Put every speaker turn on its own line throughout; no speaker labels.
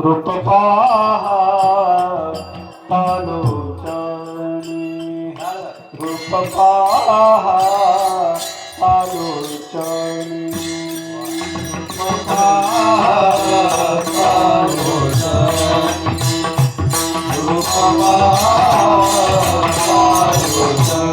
रूप पाहा पालोचनी रूप पाहा पालोचनी रूप पाहा पालोचनी रूप पाहा पालोचनी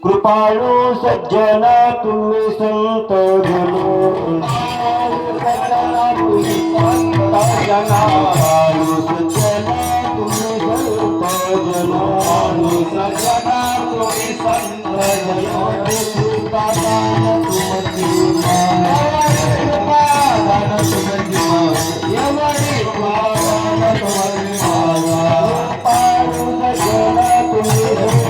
कृपाळू सज्जन तुम्ही संत जनो सज्जन तुम्ही संत जना सज्जन तुम्ही संत जनो सज्जन तुम्ही संत जनो कृपादान तुमची कृपादान तुमची यमरी कृपादान तुमची कृपाळू सज्जन तुम्ही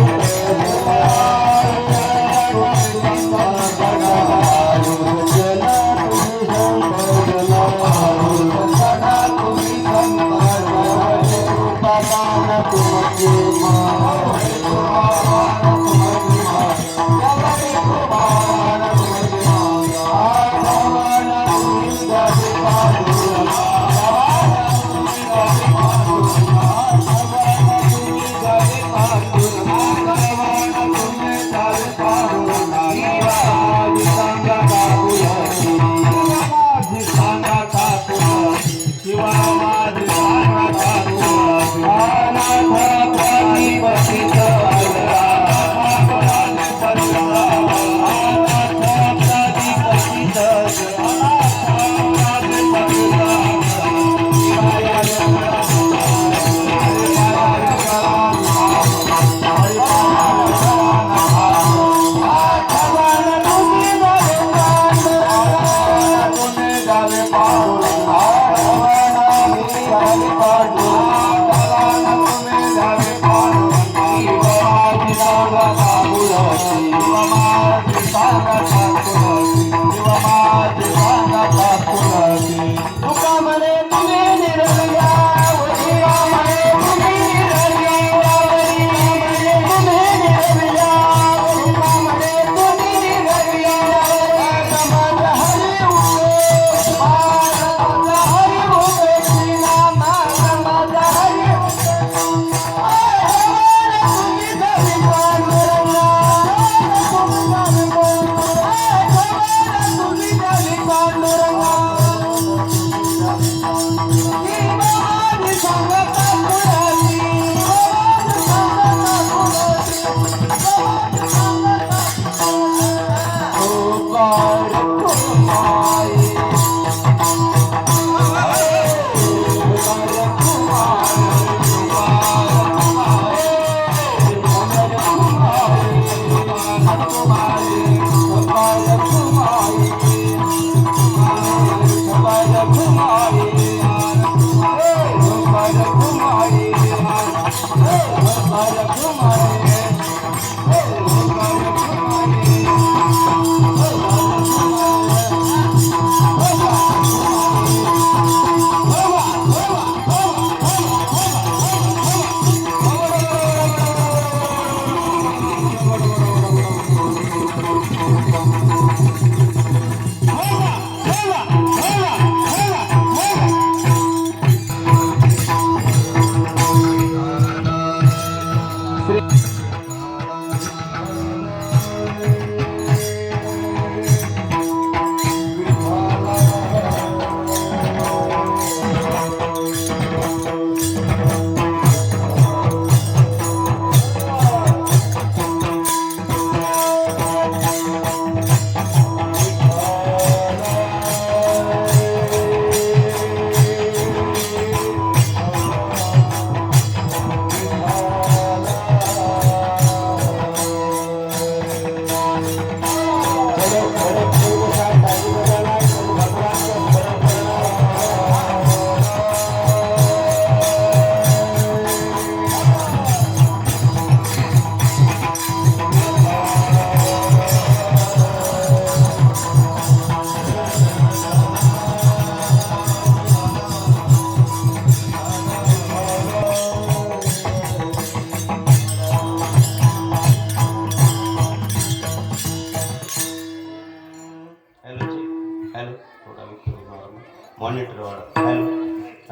मॉनिटर वाला हॅलो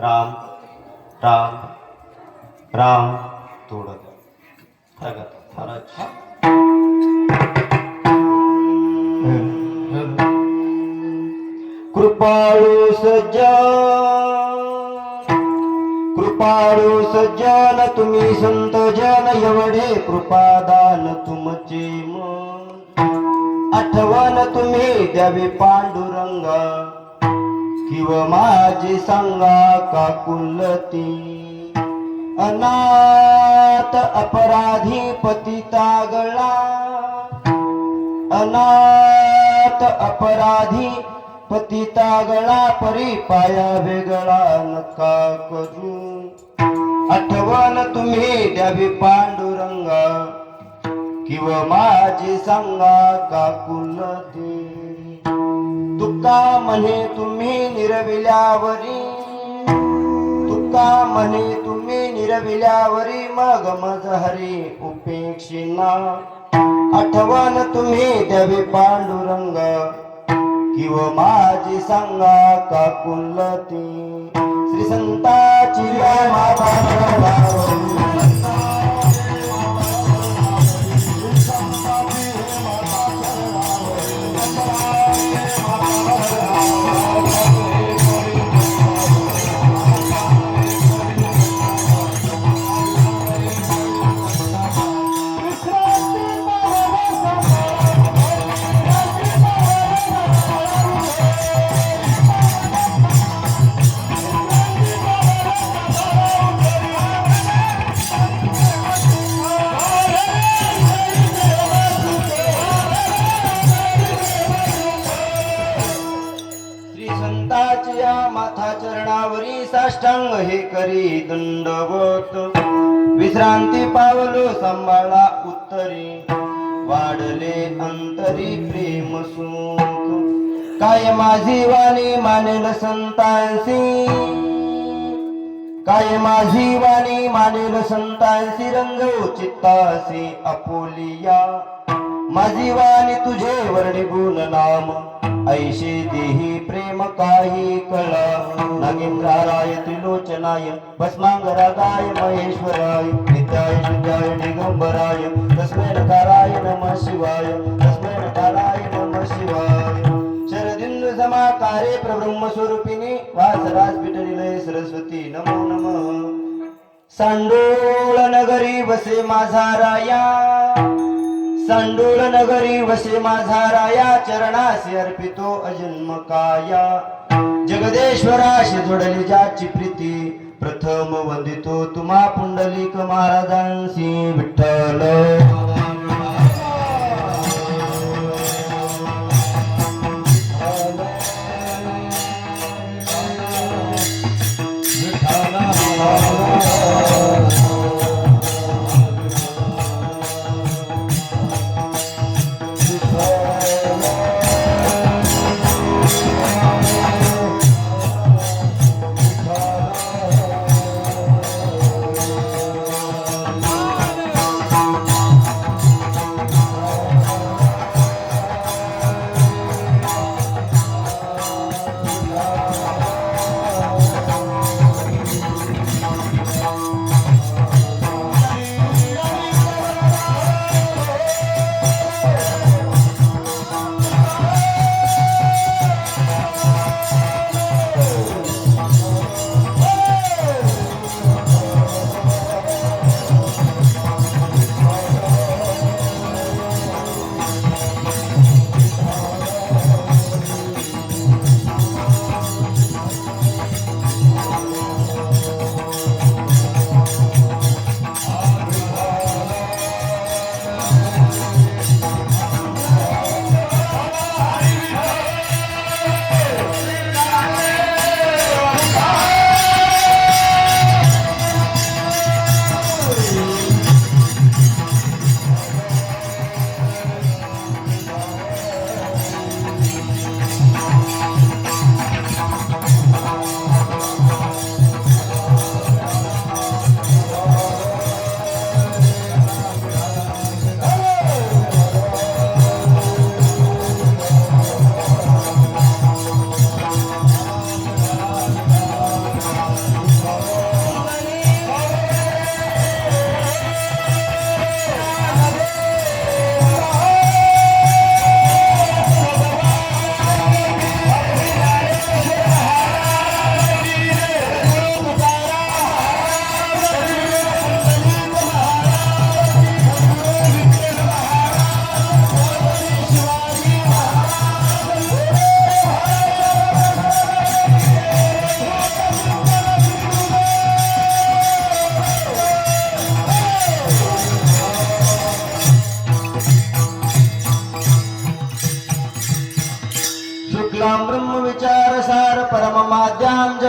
राम राम राम थोडं महाराज
कृपाळू सज्जन
कृपाळू सज्जन तुम्ही संत जन एवढे कृपादान तुमचे मग आठवण तुम्ही द्यावी पांडुरंगा किंव माझी सांगा का कुलती अनाथ अपराधी पतिता गळा अनाथ अपराधी पतिता गळा परी पाया वेगळा नका करू आठवण तुम्ही द्यावी पांडुरंगा किंव माझी सांगा का कुलती तुका म्हणे तुम्ही निरविल्यावरी तुका म्हणे तुम्ही निरविल्यावरी मग मज हरी उपेक्षिना आठवण तुम्ही द्यावी पांडुरंग किंव माझी सांगा का कुलती श्री संताची माता संताच्या माथा चरणावरी साष्टांग हे करी दंडवत विश्रांती पावलो सांभाळा उत्तरी वाढले अंतरी प्रेम सुख काय माझी वाणी मानेल संतांसी काय माझी वाणी मानेल संतांसी रंगव चित्तासी अपोलिया माझी वाणी तुझे वर्णी गुण नाम ऐशे देही प्रेम काही कळा नागेंद्राराय त्रिलोचनाय भस्मांगरागाय महेश्वराय नित्याय शुद्धाय दिगंबराय तस्मै नकाराय नमः शिवाय तस्मै नकाराय नमः शिवाय शरदिंदु समाकारे प्रब्रह्म स्वरूपिणी वासराज विठलिलय सरस्वती नमो नमः सांडोळ नगरी वसे माझा राया सांडोळ नगरी वसे माझा राया चरणासी अर्पितो अजन्म काया जगदेश्वराशी जोडली ज्याची प्रीती प्रथम वंदितो तुम्हा पुंडलिक महाराजांसी विठ्ठल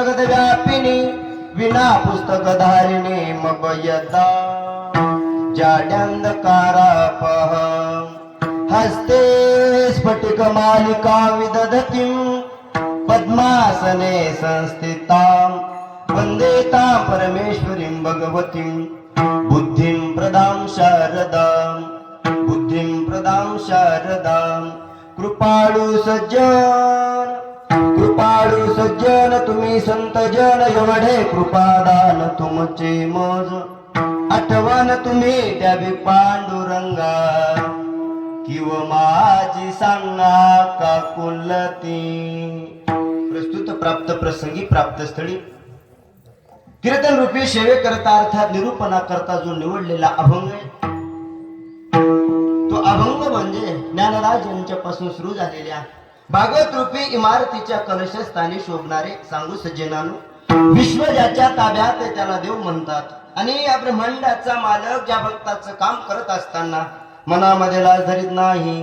जगद व्यापिनी विना पुस्तक धारिणी मग यदा जाड्यांधकारापह हस्ते स्फटिक मालिका विदधतीं पद्मासने संस्थितां वंदे तां परमेश्वरीं भगवतीं बुद्धिं प्रदां शारदां बुद्धिं प्रदां शारदां कृपाळू सज्जन तुम्ही संत जन एवढे कृपादान तुमचे मज आठवण तुम्ही द्यावी पांडुरंगा किंव माझी सांगा का कुलती. प्रस्तुत प्राप्त प्रसंगी प्राप्त स्थळी कीर्तन रूपी सेवे करता अर्थात निरूपणा करता जो निवडलेला अभंग आहे तो अभंग म्हणजे ज्ञानराज यांच्यापासून सुरू झालेल्या भागवत रूपी इमारतीच्या कलशस्थानी शोभणारे सांगू सज्जनानु. विश्व ज्याच्या ताब्यात त्याला देव म्हणतात आणि या ब्रह्मांडाचा मालक ज्या भक्ताचं काम करत असताना मनामध्ये लाज धरीत नाही,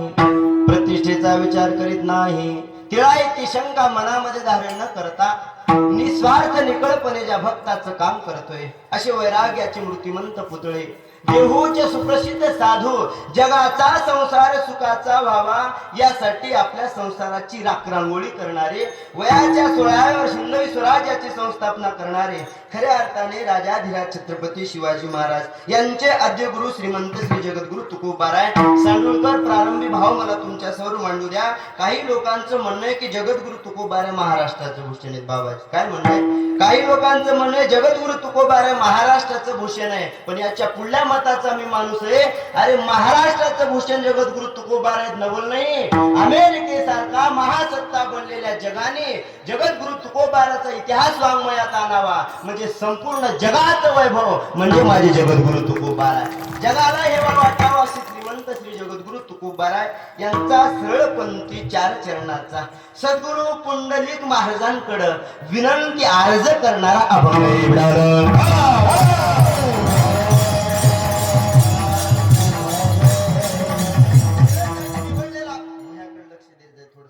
प्रतिष्ठेचा विचार करीत नाही, तिळायती शंका मनामध्ये धारण न करता निस्वार्थ निकळपणे ज्या भक्ताचं काम करतोय असे वैराग्याचे मूर्तिमंत पुतळे देहूचे सुप्रसिद्ध साधू जगाचा संसार सुखाचा व्हावा यासाठी आपल्या संसाराची राखरांगोळी करणारे वयाच्या 16व्या वर्षी हिंदवी स्वराज्याची संस्थापना करणारे खऱ्या अर्थाने राजाधिराज छत्रपती शिवाजी महाराज यांचे आद्य गुरु श्रीमंत श्री जगद्गुरु तुकोबाराय सांडुळकर. प्रारंभी भाव मला तुमच्या समोर मांडू द्या. काही लोकांचं म्हणणं आहे की जगद्गुरु तुकोबाराय महाराष्ट्राचं भूषण आहे. बाबाजी काय म्हणणं आहे? काही लोकांचं म्हणणं आहे जगद्गुरु तुकोबाराय महाराष्ट्राचं भूषण आहे, पण याच्या पुढल्या मताचा मी माणूस आहे. अरे महाराष्ट्राचं भूषण जगद्गुरु तुकोबाराय नवल नाही. अमेरिकेसारखा महासत्ता बनलेल्या जगाने जगद्गुरु तुकोबाराचा इतिहास वाङ्मयात आणावा म्हणजे संपूर्ण जगाचं वैभव म्हणजे माझे जगद्गुरु तुकोबाराय. जगाला हेवा वाटावा असे श्रीमंत श्री जगद्गुरु तुकोबाराय यांचा सरळपंथी 4 चरणाचा सद्गुरु पुंडलिक महाराजांकडे विनंती अर्ज करणारा अभंग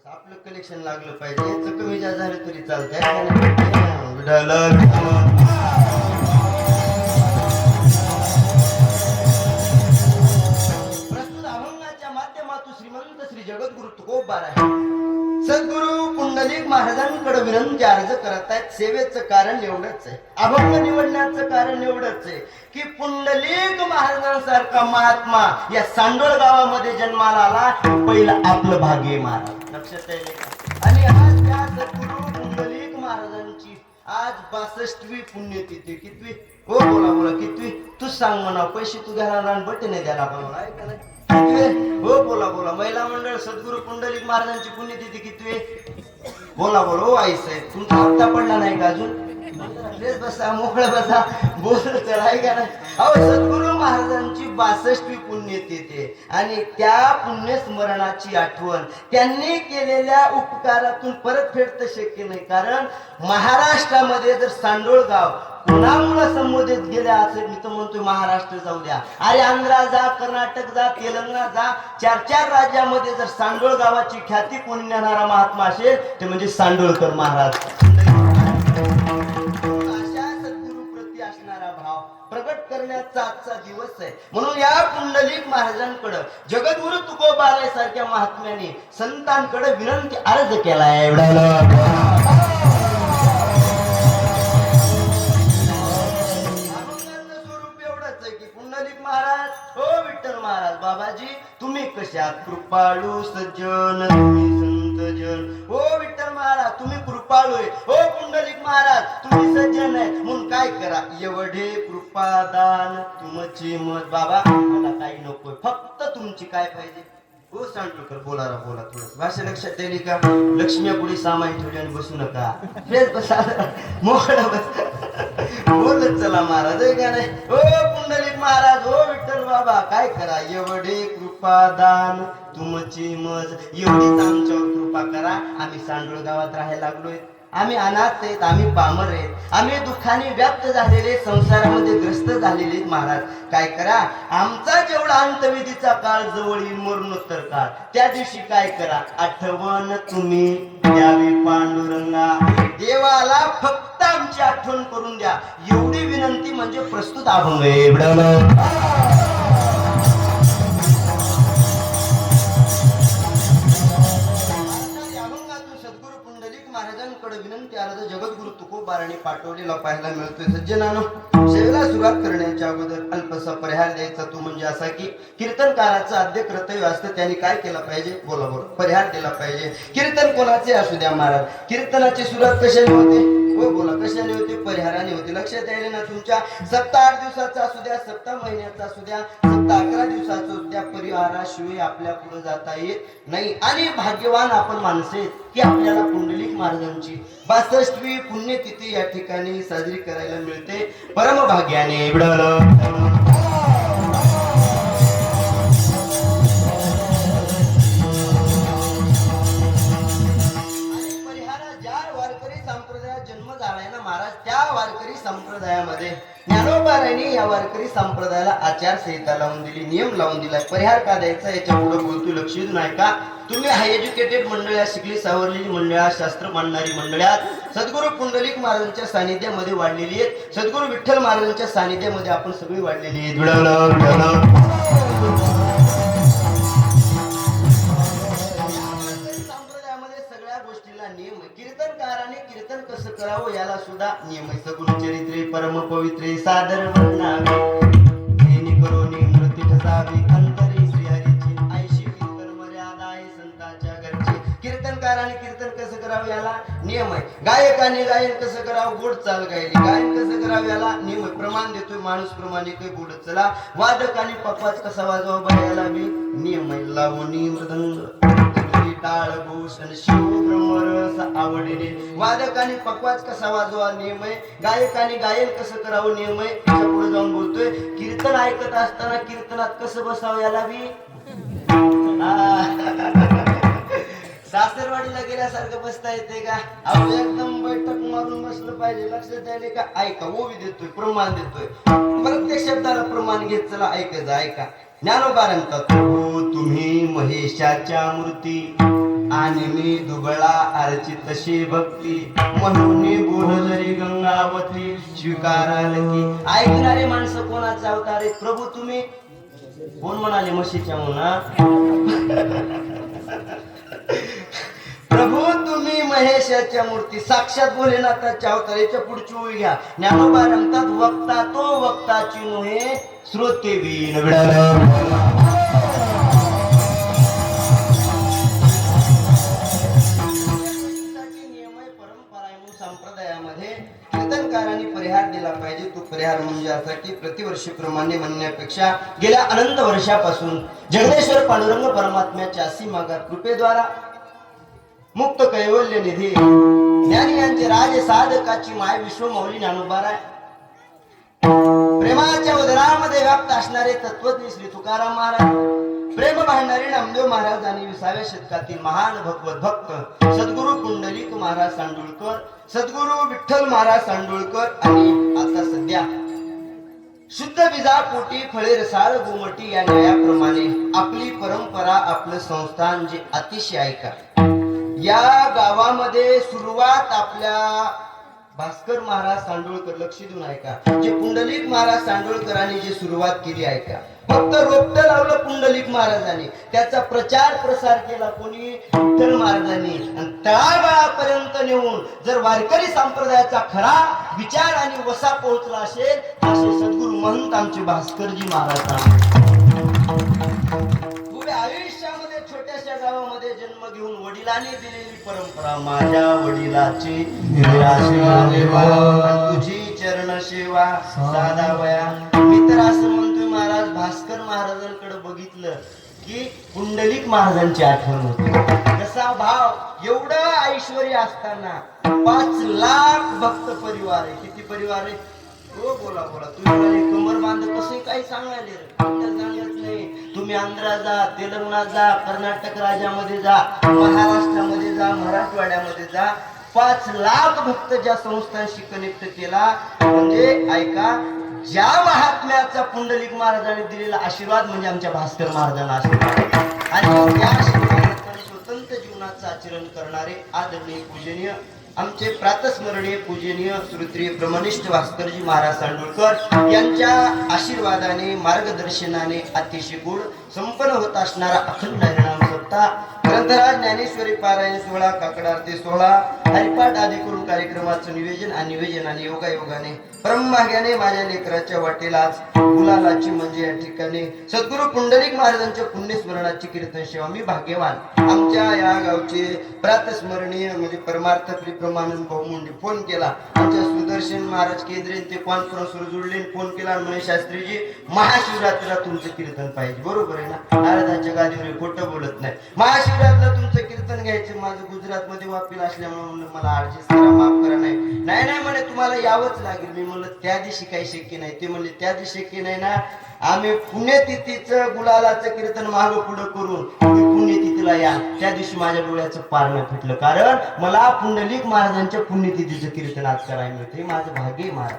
आपलं कलेक्शन लागलं पाहिजे. याचं कमी जास्त झालं तरी चालतंय. प्रस्तुत अभंगाच्या माध्यमातून श्रीमंत श्री जगद्गुरु तुकोबाराय सद्गुरु पुंडलिक महाराजांकडे विनंती अर्ज करत आहेत. सेवेचं कारण एवढंच आहे, अभंग निवडण्याचं कारण एवढंच आहे की पुंडलिक महाराजांसारखा महात्मा या सांडोळ गावामध्ये जन्माला आला. पहिलं आपलं भाग्य महाराज लक्षात आहे. आणि आज त्या सद्गुरु पुंडलिक महाराजांची आज 62वी पुण्यतिथी. कितवी हो बोला कितवी तू सांग म्हणा. पैसे तू घ्यायला आणि बटणे द्यायला म्हणा ऐका नाही हो बोला. महिला मंडळ सद्गुरु पुंडलिक महाराजांची पुण्यतिथी कितवी बोला हो आई साहेब. तुमचा हप्ता पडला नाही का अजून? बसा मोकळं बसा बोल चढाय का नाही. अहो सद्गुरु महाराजांची 62वी पुण्यतिथी आणि त्या पुण्यस्मरणाची आठवण त्यांनी केलेल्या उपकारातून परत फेडतं शक्य नाही. कारण महाराष्ट्रामध्ये जर सांडोळ गाव कोणामुळे संबोधित गेले असेल मी तर म्हणतोय महाराष्ट्र जाऊ द्या. अरे आंध्रा जा, कर्नाटक जा, तेलंगणा जा, 4 राज्यामध्ये जर सांडोळ गावाची ख्याती कोणी नेणारा महात्मा असेल ते म्हणजे सांडोळकर महाराज. प्रगट करण्याचा आजचा दिवस आहे. म्हणून या पुंडलिक महाराजांकडे जगद्गुरु तुकोबाराय सारख्या महात्म्याने संतांकडे विनंती अर्ज केलाय. स्वरूप एवढंच आहे की पुंडलिक महाराज हो विठ्ठल महाराज बाबाजी तुम्ही कशा कृपाळू सज्जन तुम्ही संत जन. हो विठ्ठल महाराज तुम्ही कृपाळू आहे. हो पुंडलिक महाराज तुम्ही सज्जन आहे. म्हणून काय करा एवढे कृपादान तुमची मत. बाबा मला काही नकोय, फक्त तुमची काय पाहिजे. हो सांडुळकर बोला थोडं भाषा लक्षात द्यायली का? लक्ष्मी पुढे सामाई ठेवली आणि बसू नका. फ्रेश बसा मोकळा बस बोलत चला महाराज आहे का नाही. हो पुंडलिक महाराज हो विठ्ठल बाबा काय करा एवढे कृपादान तुमची मज. एवढीच आमच्यावर कृपा करा. आम्ही सांडोळ गावात राहायला लागलोय. आम्ही अनाथ आहेत, आम्ही पामर आहेत, आम्ही दुःखाने व्याप्त झालेले, संसारामध्ये ग्रस्त झालेले आहेत महाराज. काय करा, आमचा जेवढा अंतविधीचा काळ जवळ येईल, मरणोत्तर काळ, त्या दिवशी काय करा, आठवण तुम्ही द्यावी पांडुरंगा. देवाला फक्त आमची आठवण करून द्या, एवढी विनंती म्हणजे प्रस्तुत अभंग एवढं. सद्गुरु पुंडलिक महाराजांकडे विनंती अर्ज जगद्गुरु तुकोबारांनी पाठवलेला पाहायला मिळतोय. सज्जनानो, सेवेला सुरुवात करण्याच्या अगोदर अल्पसा परिहार द्यायचा तो म्हणजे असा की कीर्तनकाराचं आद्य कर्तव्य असतं, त्यांनी काय केलं पाहिजे, बोला बोला, परिहार दिला पाहिजे. कीर्तन कोणाचे असू द्या महाराज, कीर्तनाची सुरुवात कशाने होते, हो बोला, कशाने होते, परिहाराने होते. लक्षात यायला ना तुमच्या. सप्ताह 8 दिवसाचा असू द्या, सप्ताह महिन्याचा असू द्या, सप्ताह 11 दिवसाचा असू द्या, परिहाराशिवाय आपल्या पुढे जाता येत नाही. आणि भाग्यवान आपण माणसे की आपल्याला पुंडलिक महाराजांची 62वी पुण्यतिथी या ठिकाणी साजरी करायला मिळते परमभाग्याने. जन्म झालाय ना महाराज, त्या वारकरी संप्रदायामध्ये ज्ञानोबारांनी या वारकरी संप्रदायाला आचारसंहिता लावून दिली, नियम लावून दिलाय. परिहार का द्यायचा याच्या पुढे बोलतोय, लक्ष देऊन ऐका. तुम्ही हाय एज्युकेटेड मंडळ्या, शिकली सावरलेली मंडळ्या, शास्त्र मांडणारी मंडळ्यात सद्गुरु पुंडलिक महाराजांच्या सानिध्यामध्ये वाढलेली आहेत, सद्गुरु विठ्ठल महाराजांच्या सानिध्यामध्ये आपण सगळी वाढलेली आहेत. नियम आहे. कीर्तनकाराने कीर्तन कसं करावं याला सुद्धा नियम आहे. सगुण चरित्रे परम पवित्रे सादर वर्णावे, करोनी नृत्य ठसावी अंतरी श्रीहरीची, ऐशी कीर्तन मर्यादा आहे संतांच्या घरची. कीर्तनकाराने कीर्तन कसं करावं याला नियम आहे. गायकाने गायन कसं करावं, गोड चाल गायली, गायन कसं करावं याला नियम आहे. प्रमाण देतोय माणूस प्रमाणे काही बोलत चला. वादकाने पकवाज कसा वाजवा याला बी नियम आहे. लावणी मृदंग टाळ भूषण शिव ब्रह्मरस आवडले. वादकाने पकवाज कसा वाजवा नियम आहे. गायकाने गायन कसं करावं नियम आहे. त्याच्या पुढे जाऊन बोलतोय, कीर्तन ऐकत असताना कीर्तनात कसं बसावं याला बी. सासरवाडीला गेल्यासारखं बसता येते का, आपण एकदम बैठक मारून बसलं पाहिजे. लक्षात आले का, ऐका, ओवी देतोय, प्रमाण देतोय, प्रत्येक शब्दाला प्रमाण घेत चला, ऐकायचं ऐका. ज्ञानोबा म्हणतात, तुम्ही महेशाच्या मूर्ती आणि मी दुबळा अर्चित तशी भक्ती, म्हणून बोल जरी गंगावती स्वीकाराल की. ऐकणारे माणसं कोणाचा अवतार आहे, प्रभू तुम्ही. कोण म्हणाले, म्हशीच्या म्हणा. प्रभू तुम्ही महेशाच्या मूर्ती, साक्षात भोलेनाथाच्या अवताराच्या पुढची ओळी घ्या. ज्ञानोबा म्हणतात, वक्ता तो वक्ताची नोहे श्रोते बीन संप्रदायामध्ये कीर्तनकारांनी परिहार दिला पाहिजे. तो परिहार म्हणजे असा की प्रतिवर्षी प्रमाणे म्हणण्यापेक्षा गेल्या अनंत वर्षापासून जगदेश्वर पांडुरंग परमात्म्याच्या असीमागार कृपेद्वारा मुक्त कैवल्य निधी ज्ञानी यांचे राज साधकाची माय विश्वमौली ज्ञानोबाराय, प्रेमाच्या उदरामध्ये व्याप्त असणारे तत्वज्ञ श्री तुकाराम महाराज, प्रेम भांडारी नामदेव महाराज आणि 20व्या शतकातील महान भगवत भक्त सद्गुरु पुंडलिक महाराज सांडुळकर, सद्गुरु विठ्ठल महाराज सांडुळकर आणि आता सध्या शुद्ध बीजा पोटी फळे रसाळ गोमटी या न्यायाप्रमाणे आपली परंपरा, आपलं संस्थान जे अतिशय ऐका. या गावामध्ये सुरुवात आपल्या भास्कर महाराज सांडोळकर, लक्ष देऊन ऐका, जे पुंडलिक महाराज सांडोळकरांनी जे सुरुवात केली ऐका. फक्त रोपट लावलं पुंडलिक महाराजांनी, त्याचा प्रचार प्रसार केला कोणी, विठ्ठल महाराजांनी. आणि तळागाळापर्यंत नेऊन जर वारकरी संप्रदायाचा खरा विचार आणि वसा पोहोचला असेल, असे सद्गुरु महंत आमचे भास्करजी महाराज. आयुष्यामध्ये छोट्याशा गावामध्ये जन्म घेऊन वडिलांनी दिलेली परंपरा, माझ्या वडिलाची तुझी चरण सेवा साधा वया. मी तर असं म्हणतोय महाराज, भास्कर महाराजांकडे बघितलं की पुंडलिक महाराजांची आठवण होती. कसा भाव, एवढं ऐश्वर्य असताना 5 लाख भक्त परिवार आहे. किती परिवार आहे, हो बोला बोला. तुम्ही कंबर बांध कसं काही सांगायले सांगत नाही. तुम्ही आंध्रा जा, तेलंगणा जा, कर्नाटक राज्यामध्ये जा, महाराष्ट्रामध्ये जा, मराठवाड्यामध्ये जा, 5 लाख भक्त ज्या संस्थांशी कनेक्ट केला, म्हणजे ऐका, ज्या महात्म्याचा पुंडलिक महाराजांनी दिलेला आशीर्वाद म्हणजे आमच्या भास्कर महाराजांना आशीर्वाद, आणि त्या आशीर्वादातून स्वतंत्र जीवनाचं आचरण करणारे आदरणीय पूजनीय आमचे प्रातस्मरणीय पूजनीय श्रोत्रिय ब्रह्मनिष्ठ भास्करजी महाराज सांडोळकर यांच्या आशीर्वादाने मार्गदर्शनाने अतिशय गुण संपन्न होत असणारा अखंड हरिनाम सप्ताह ग्रंथराज ज्ञानेश्वरी पारायण सोहळा, काकड आरती सोहळा, हरिपाठ आदी करून कार्यक्रमाचं निवेदन आणि निवेदन आणि योगायोगाने परमभाग्याने माझ्या लेकराच्या वाटेला आज गुलालाची म्हणजे या ठिकाणी सद्गुरू पुंडलिक महाराजांच्या पुण्यस्मरणाची कीर्तन सेवा. मी भाग्यवान आमच्या या गावचे प्रातस्मरणीय म्हणजे परमार्थ प्रिय ब्रह्मानंद भाऊ मुंडे फोन केला, आमच्या सुदर्शन महाराज केंद्रीय ते कॉन्फरन्सवर जुळले, फोन केला, म्हणे शास्त्रीजी महाशिवरात्रीला तुमचं कीर्तन पाहिजे. बरोबर आहे ना, महाराजांच्या गादीवर खोटं बोलत नाही. महाशिवरात्रीला तुमचं कीर्तन घ्यायचं, माझं गुजरात मध्ये वापील असल्यामुळे म्हणलं मला ऍडजस्ट करा, माफ करा. नाही म्हणे तुम्हाला यावंच लागेल. मी म्हणलं त्या दिवशी काही शक्य नाही. ते म्हणले त्या दिवशी शक्य नाही ना, आम्ही पुण्यतिथीचं गुलालाचं कीर्तन मागं पुढं करून तुम्ही पुण्यतिथीला या. त्या दिवशी माझ्या डोळ्याचं पारणं फिटलं, कारण मला पुंडलिक महाराजांच्या पुण्यतिथीचं कीर्तन आज करायला मिळते. माझं भाग्य आहे महाराज.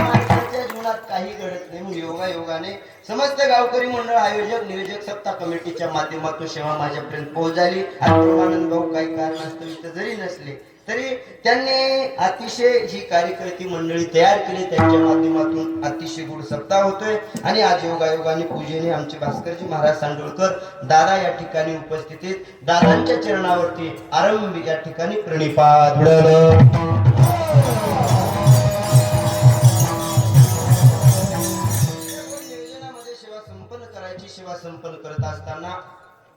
माणसाच्या जीवनात काही घडत नाही. योगायोगाने समस्त गावकरी मंडळ, आयोजक, नियोजक, सप्ताह कमिटीच्या माध्यमातून सेवा माझ्यापर्यंत पोहोचली. आज ब्रह्मानंद भाऊ काही कारणास्तव इथं जरी नसले तरी त्यांनी अतिशय ही कार्यकर्ती मंडळी तयार केली, त्यांच्या माध्यमातून अतिशय गुढ सप्ताह होतोय. आणि आज योगायोगाने पूजेने आमचे भास्करजी महाराज सांडोळकर दादा या ठिकाणी उपस्थित आहेत. दादांच्या चरणावरती आरंभ या ठिकाणी प्रणिपात. सेवा संपन्न करत असताना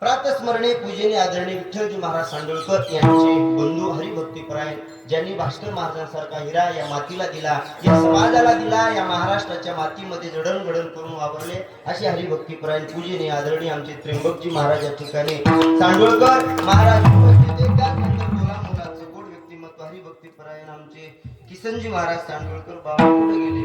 प्रातस्मरणे पूजेने आदरणीय विठ्ठलजी महाराज सांडोळकर यांचे बंधू हरिभक्तीपरायण, ज्यांनी भास्कर महाराजांसारखा हिरा या मातीला दिला, या समाजाला दिला, या महाराष्ट्राच्या मातीमध्ये जडणघडण करून वावरले असे हरिभक्तीपरायण पूजेने आदरणीय आमचे त्र्यंबकजी महाराज या ठिकाणी सांडोळकर महाराज उपस्थित आहेत. त्यानंतर मुलाचं गोड व्यक्तिमत्व हरिभक्तीपरायण आमचे किसनजी महाराज सांडोळकर. बाबा कुठे गेले?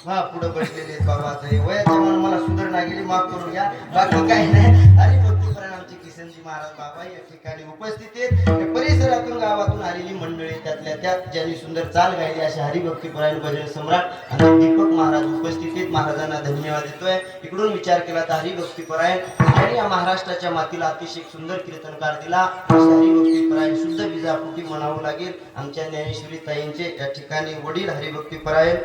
हा पुढे बसलेले बाबा. आता हे वयाच्या मला सुधारणा गेली, माफ करून घ्या, बाकी काही नाही. हरिभक्तीपरायण आमचे किसनजी महाराज बाबा या ठिकाणी उपस्थित आहेत. परिसरातून गावातून आलेली मंडळी, त्यातल्या त्यात ज्यांनी सुंदर चाल गायली असे हरिभक्तीपरायण भजन सम्राट आणि दीपक महाराज उपस्थित आहेत. महाराजांना धन्यवाद देतोय. इकडून विचार केला तर हरिभक्तीपरायण यांनी या महाराष्ट्राच्या मातीला अतिशय सुंदर कीर्तनकार दिला असे हरिभक्तीपरायण शुद्ध बीजापोटी म्हणावं लागेल. आमच्या ज्ञानेश्वरी ताईंचे या ठिकाणी वडील हरिभक्तीपरायण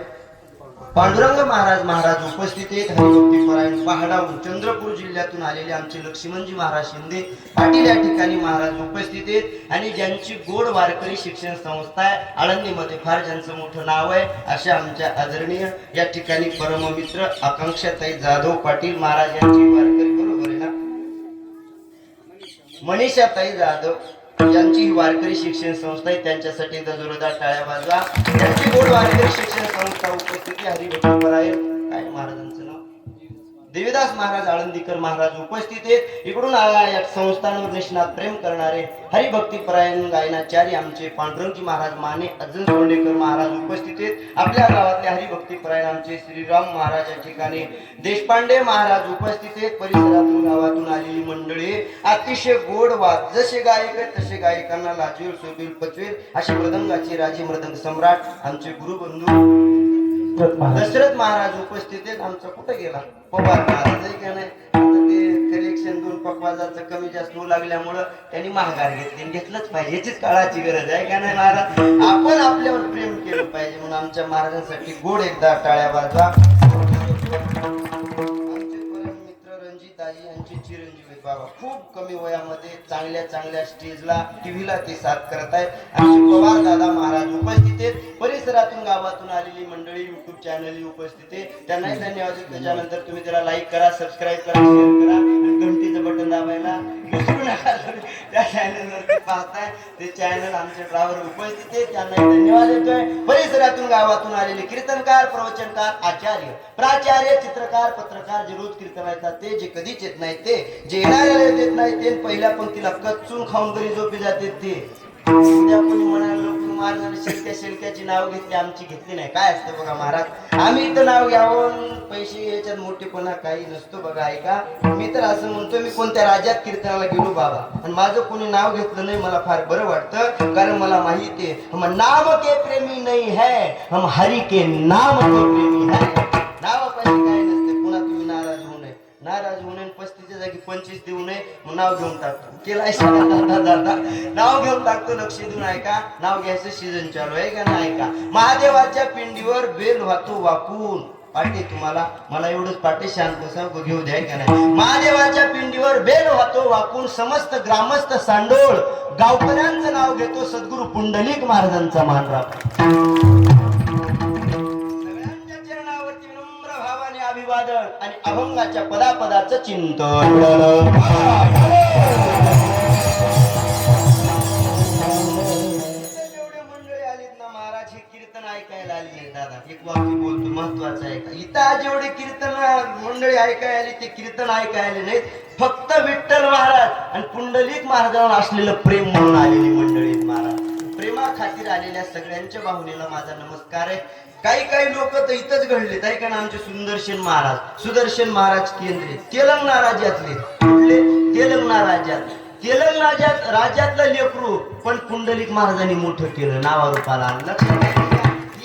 पांडुरंग महाराज उपस्थित आहेत. हरिभक्तीपरायण पहाडाहून चंद्रपूर जिल्ह्यातून आलेले आमचे लक्ष्मणजी महाराज शिंदे पाटील या ठिकाणी महाराज उपस्थित आहेत. आणि ज्यांची गोड वारकरी शिक्षण संस्था आहे आळंदीमध्ये, फार ज्यांचं मोठं नाव आहे अशा आमच्या आदरणीय या ठिकाणी परममित्र आकांक्षाताई जाधव पाटील महाराज यांची वारकरी, बरोबर आहे ना, मनीषाताई जाधव यांची ही वारकरी शिक्षण संस्था आहे. त्यांच्यासाठी जोरदार टाळ्या वाजवा. त्यांची गोड वारकरी शिक्षण संस्था उपस्थिती हरिभक्तीपरायण काय महाराजांचं नाव देवीदास महाराज आळंदीकर महाराज उपस्थित आहेत. इकडून या संस्थांवर निष्णात प्रेम करणारे हरिभक्तीपरायण गायनाचार्य आमचे पांडुरंगजी महाराज माने, अर्जुन सोंडेकर महाराज उपस्थित आहेत. आपल्या गावातले हरिभक्तीपरायण आमचे श्रीराम महाराज या ठिकाणी देशपांडे महाराज उपस्थित आहेत. परिसरातून गावातून आलेली मंडळी अतिशय गोड वाद, जसे गायक आहेत तसे गायकांना लाजवेल, शोभेल, पचवेल असे मृदंगाचे राजे मृदंग सम्राट आमचे गुरुबंधू दशरथ महाराज उपस्थित आहेत. आमचा कुठे गेला पवार महाराज आहे का नाही, ते कलेक्शन 2 पकवाजाचं कमी जास्त होऊ लागल्यामुळं त्यांनी महागार घेतलंच पाहिजे, याचीच काळाची गरज आहे का नाही महाराज. आपण आपल्यावर प्रेम केलं पाहिजे म्हणून आमच्या महाराजांसाठी गोड एकदा टाळ्या वाजवा. आमचे परममित्र रणजितदाजी यांचे चिरंजीव आहेत बाबा, खूप कमी वयामध्ये चांगल्या स्टेजला टीव्हीला ते साथ करत आहेत. आमचे पवार दादा महाराज उपस्थित आहेत. परिसरातून गावातून आलेली मंडळी युट्यूब चॅनल उपस्थित आहे, त्यांनाही धन्यवाद. त्याच्यानंतर तुम्ही त्याला लाईक करा, सबस्क्राईब करा, शेअर करा आणि घंटीचं बटन दाबायला विसरू नका. त्या चॅनलवरती पाहताय ते चॅनल आमचे ड्रायव्हर उपस्थित आहेत, त्यांनाही धन्यवाद देतोय. परिसरातून गावातून आलेले कीर्तनकार, प्रवचनकार, आचार्य, प्राचार्य, चित्रकार, पत्रकार जे रोज कीर्तन येतात ते, जे कधीच येत नाही ते, जे येणाऱ्याला देत नाही ते, पहिल्या पंक्तीला कच्चून खाऊन घरी झोपी जाते ते, उद्या कोणी म्हणाल लोक महाराजांनी शेलक्याची नाव घेतली, आमची घेतली नाही. काय असतं बघा महाराज, आम्ही इथं नाव घ्यावं पैसे याच्यात मोठेपणा काही नसतो बघा. ऐका, मी तर असं म्हणतो, मी कोणत्या राज्यात कीर्तनाला गेलो बाबा आणि माझं कोणी नाव घेतलं नाही, मला फार बरं वाटतं. कारण मला माहिती आहे, हम नाम के प्रेमी नाही है, हम हरी के नाम के प्रेमी है. नावापाशी काय नसते. पुन्हा तुम्ही नाराज होऊ नये, नाराज होऊ नये. 35च्या जागी 25 देऊ नये. मग नाव घेऊन टाकतो. केलाय दादा नाव घेऊन टाकतो. लक्ष देऊन ऐका, नाव घ्यायचं सीझन चालू आहे का नाही. ऐका, महादेवाच्या पिंडीवर बेल वाहतो वाकून. पाटे तुम्हाला, मला एवढंच पाटे शांत बसा घेऊ द्या का नाही. महादेवाच्या पिंडीवर बेल वाहतो वाकून, समस्त ग्रामस्थ सांडोळ गावकऱ्यांचं नाव घेतो, सद्गुरु पुंडलिक महाराजांचा मान राखतो. अभिवादन आणि अभंगाच्या पदापदाचं चिंतन. जेवढे मंडळी आलीत ना महाराज, हे कीर्तन ऐकायला आली नाही. दादा एक वाक्य बोलतो महत्वाचं आहे का, इथं जेवढे कीर्तन मंडळी ऐकायला आली ते कीर्तन ऐकायला नाहीत, फक्त विठ्ठल महाराज आणि पुंडलिक महाराजांवर असलेलं प्रेम म्हणून आलेली मंडळी महाराज. प्रेमा खातीर आलेल्या सगळ्यांच्या बाहुलीला माझा नमस्कार आहे. काही लोक तर इथंच घडलेत आहे का ना, आमचे सुदर्शन महाराज केंद्रे तेलंगणा राज्यातले. कुठले? तेलंगणा राज्यातलं लेकरू, पण पुंडलिक महाराजांनी मोठं केलं, नावारूपाला आणलं.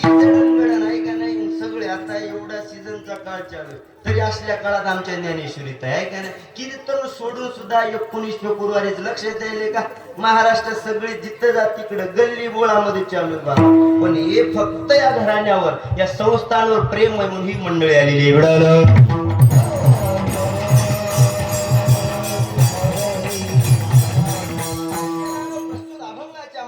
नाही का नाही सगळे. आता एवढा सीझनचा काळ चालू आहे, तरी असल्या काळात आमच्या ज्ञानेश्वरीत आहे का नाही. कीर्तन सोडून सुद्धा 19 फेब्रुवारीच लक्षात येईल का, महाराष्ट्रात सगळे जिथं जात तिकडे गल्ली बोळामध्ये चालू बा. पण हे फक्त या घराण्यावर, या संस्थांवर प्रेम आहे म्हणून ही मंडळी आलेली एवढं.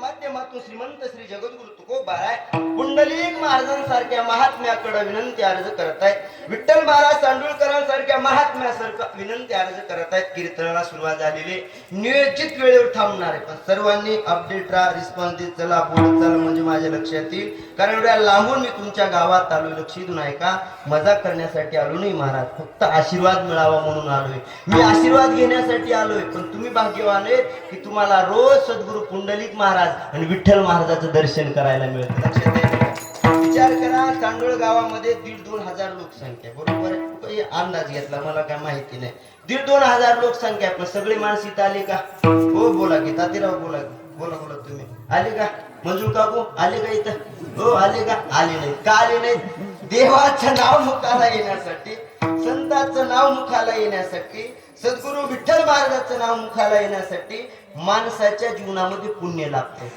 माध्यमातून श्रीमंत श्री जगद्गुरु तुकोबाराय पुंडलिक महाराजांसारख्या महात्म्याकडे विनंती अर्ज करत आहेत. विठ्ठल महाराज सांडुळकरांसारख्या महात्म्यासारखं विनंती अर्ज करत आहेत. कीर्तनाला सुरुवात झालेली, नियोजित वेळेवर थांबणार आहे, पण सर्वांनी अपडेट राहा, रिस्पॉन्स देत चला, बोलत चला, म्हणजे माझ्या लक्षात येईल. कारण एवढ्या लांबून मी तुमच्या गावात आलोय, लक्ष देऊन ऐका, मजा करण्यासाठी आलो नाही महाराज, फक्त आशीर्वाद मिळावा म्हणून आलोय. मी आशीर्वाद घेण्यासाठी आलोय, पण तुम्ही भाग्यवान आहेत की तुम्हाला रोज सद्गुरु पुंडलिक महाराज आणि विठ्ठल महाराजाचं दर्शन करायला मिळतं. लक्षात आहे. विचार करा, चांडोळ गावामध्ये 1,500-2 हजार लोकसंख्या, बरोबर आहे. अंदाज घेतला, मला काय माहिती नाही. 1,500-2 हजार लोकसंख्या, पण सगळी माणसं इथं आली का? हो बोला की तातीराव, बोला तुम्ही आले का? मंजूर काकू आले का इथं? हो आले का? आले नाही. का आले नाही? देवाचं नाव मुखाला येण्यासाठी, संतांचं नाव मुखाला येण्यासाठी, सद्गुरु विठ्ठल महाराजांचं नाव मुखाला येण्यासाठी माणसाच्या जीवनामध्ये पुण्य लागते.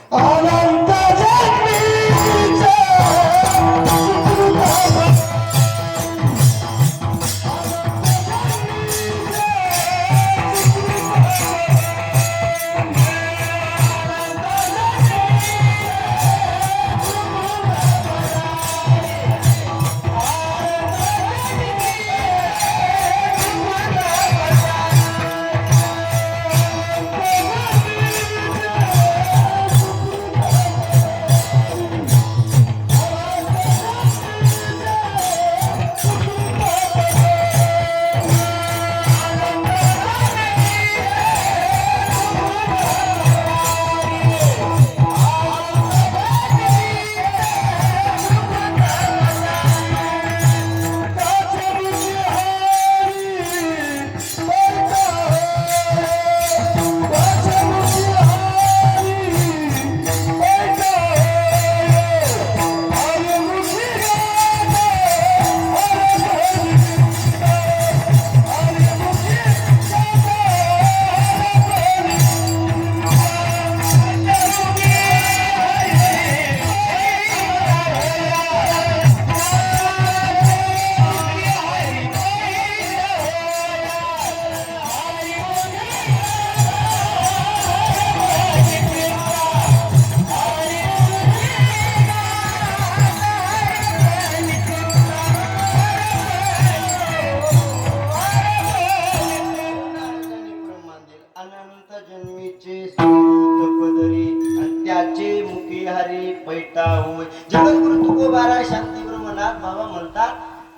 जगद्गुरु तुकोबाराय शांती ब्रह्मनाथ बाबा म्हणतात,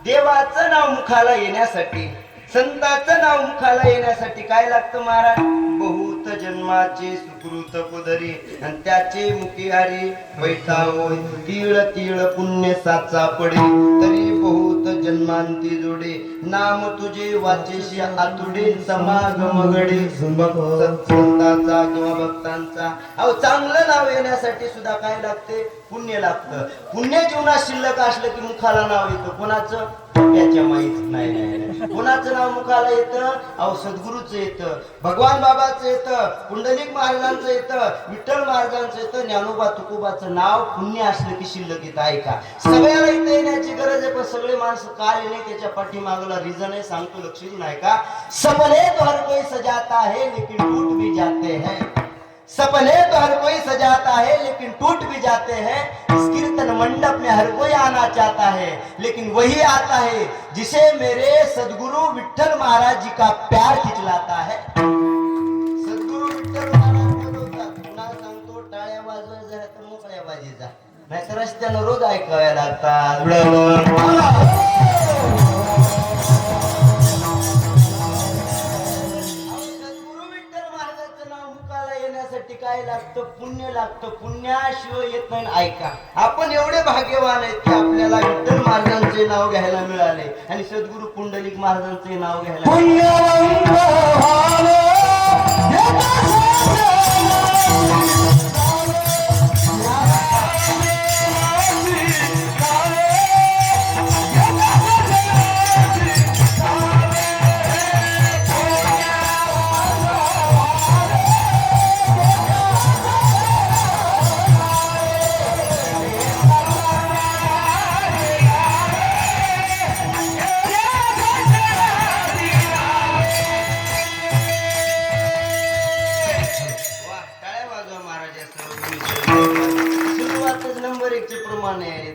देवाचं नाव मुखाला येण्यासाठी, संतांचं नाव मुखाला येण्यासाठी काय लागतं महाराज? बहुत जन्माचे सुकृत पदरी आणि त्याचे मुखी हरी बैठा होय तीळ तीळ पुण्य साचा पडे तरी बहुत जन्मांती जोडे नाम तुझे वाचेशी आतुडे समागम घडे संतांचा किंवा भक्तांचा अहो चांगलं नाव येण्यासाठी सुद्धा काय लागते पुण्य लागतं पुण्य जीवनात शिल्लक असलं की मुखाला नाव येतं कोणाचं त्याच्या माहीत नाही कोणाचं नाव मुखाला येतं अहो सद्गुरूचं येतं भगवान बाबाचं येतं पुंडलिक महाराजांचं येतं विठ्ठल महाराजांचं येतं ज्ञानोबा तुकोबाचं नाव पुण्य असलं की शिल्लक येतं ऐका सगळ्याला इथं येण्याची गरज आहे पण सगळे माणसं काय येणे त्याच्या पाठीमागला रिझन आहे सांगतो लक्ष देऊन ऐका सपने तो हर कोई सजाता है लेकिन टूट भी जाते हैं सपने तो हर कोई सजाता है लेकिन टूट भी जाते हैं इस कीर्तन मंडप में हर कोई आना चाहता है लेकिन वही आता है जिसे मेरे सदगुरु विठ्ठल महाराज जी का प्यार खिंचलाता है सदगुरु विठ्ठल महाराज बोलवतात पुन्हा सांगतो टाळ्या वाजवायच्या जरा तर मोकळ्या बाजीचा नाहीतर रस्त्यानं रोज ऐकाव्या लागतात काय लागतं पुण्य लागतं पुण्याशिवाय येत नाही ऐका आपण एवढे भाग्यवान आहेत की आपल्याला विठ्ठल महाराजांचे नाव घ्यायला मिळाले आणि सद्गुरु पुंडलिक महाराजांचे नाव घ्यायला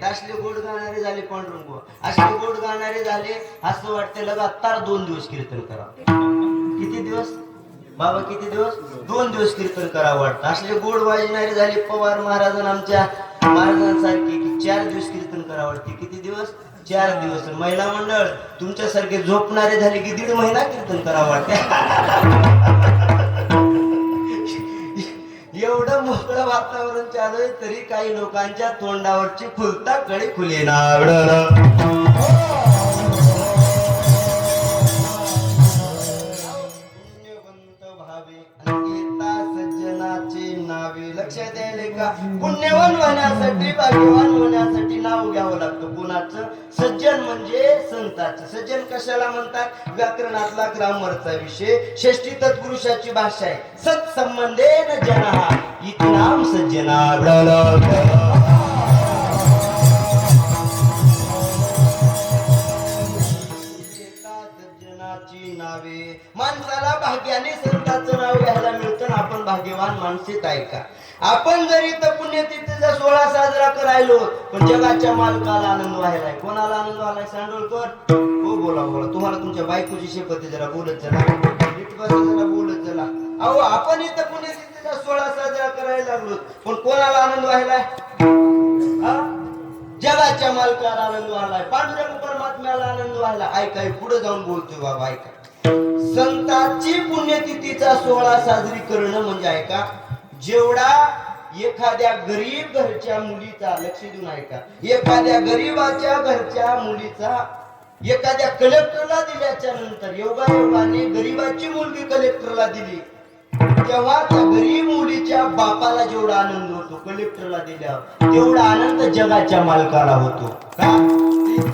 असले गोड गाणारे झाले पांडुरंग असले गोड गाणारे झाले असं वाटतं लगातार 2 दिवस कीर्तन करा किती दिवस बाबा किती दिवस 2 दिवस कीर्तन करावं वाटतं असले गोड वाजणारे झाले पवार महाराजांना आमच्या महाराजांसारखे की 4 दिवस कीर्तन करावं वाटते किती दिवस 4 दिवस महिला मंडळ तुमच्यासारखे झोपणारे झाले की 1.5 महिना कीर्तन करावं वाटते एवढं मोकळं वातावरण चालू आहे तरी काही लोकांच्या तोंडावरची फुलता कळी खुले ना लक्षात यायले का पुण्यवान होण्यासाठी भाग्यवान होण्यासाठी नाव घ्यावं लागतं कुणाचं सज्जन म्हणजे संताचं सज्जन कशाला म्हणतात व्याकरणातला ग्रामरचा विषय षष्टी तत्पुरुषाची भाषा आहे सत्संबंधेन जनः इति नाम सज्जना नावे माणसाला भाग्याने संतांचं नाव घ्यायला मिळतं आपण भाग्यवान माणसेत ऐका आपण जरी तर पुण्यतिथीचा 16 साजरा करायलो पण जगाच्या मालकाला आनंद व्हायलाय कोणाला आनंद व्हायलाय सांडोळकर हो बोला तुम्हाला तुमच्या बायकोची शपथ जरा बोलत चला जरा बोलत चला अहो आपण इथं पुण्यतिथीचा 16 साजरा करायला लागलो पण कोणाला आनंद व्हायलाय जगाच्या मालकाला आनंद व्हायलाय पांडुरंग परमात्म्याला आनंद व्हायला ऐकाय पुढे जाऊन बोलतोय बाबा ऐका संतांची पुण्यतिथीचा 16 साजरी करणं म्हणजे ऐका जेवढा एखाद्या गरीब घरच्या मुलीचा लक्ष देऊन ऐका एखाद्या गरीबाच्या घरच्या मुलीचा एखाद्या कलेक्टरला दिल्याच्या नंतर योगायोगाने गरीबाची मुलगी कलेक्टरला दिली तेव्हा त्या गरीब मुलीच्या बापाला जेवढा आनंद होतो कलेक्टरला दिल्यावर तेवढा आनंद जगाच्या मालकाला होतो का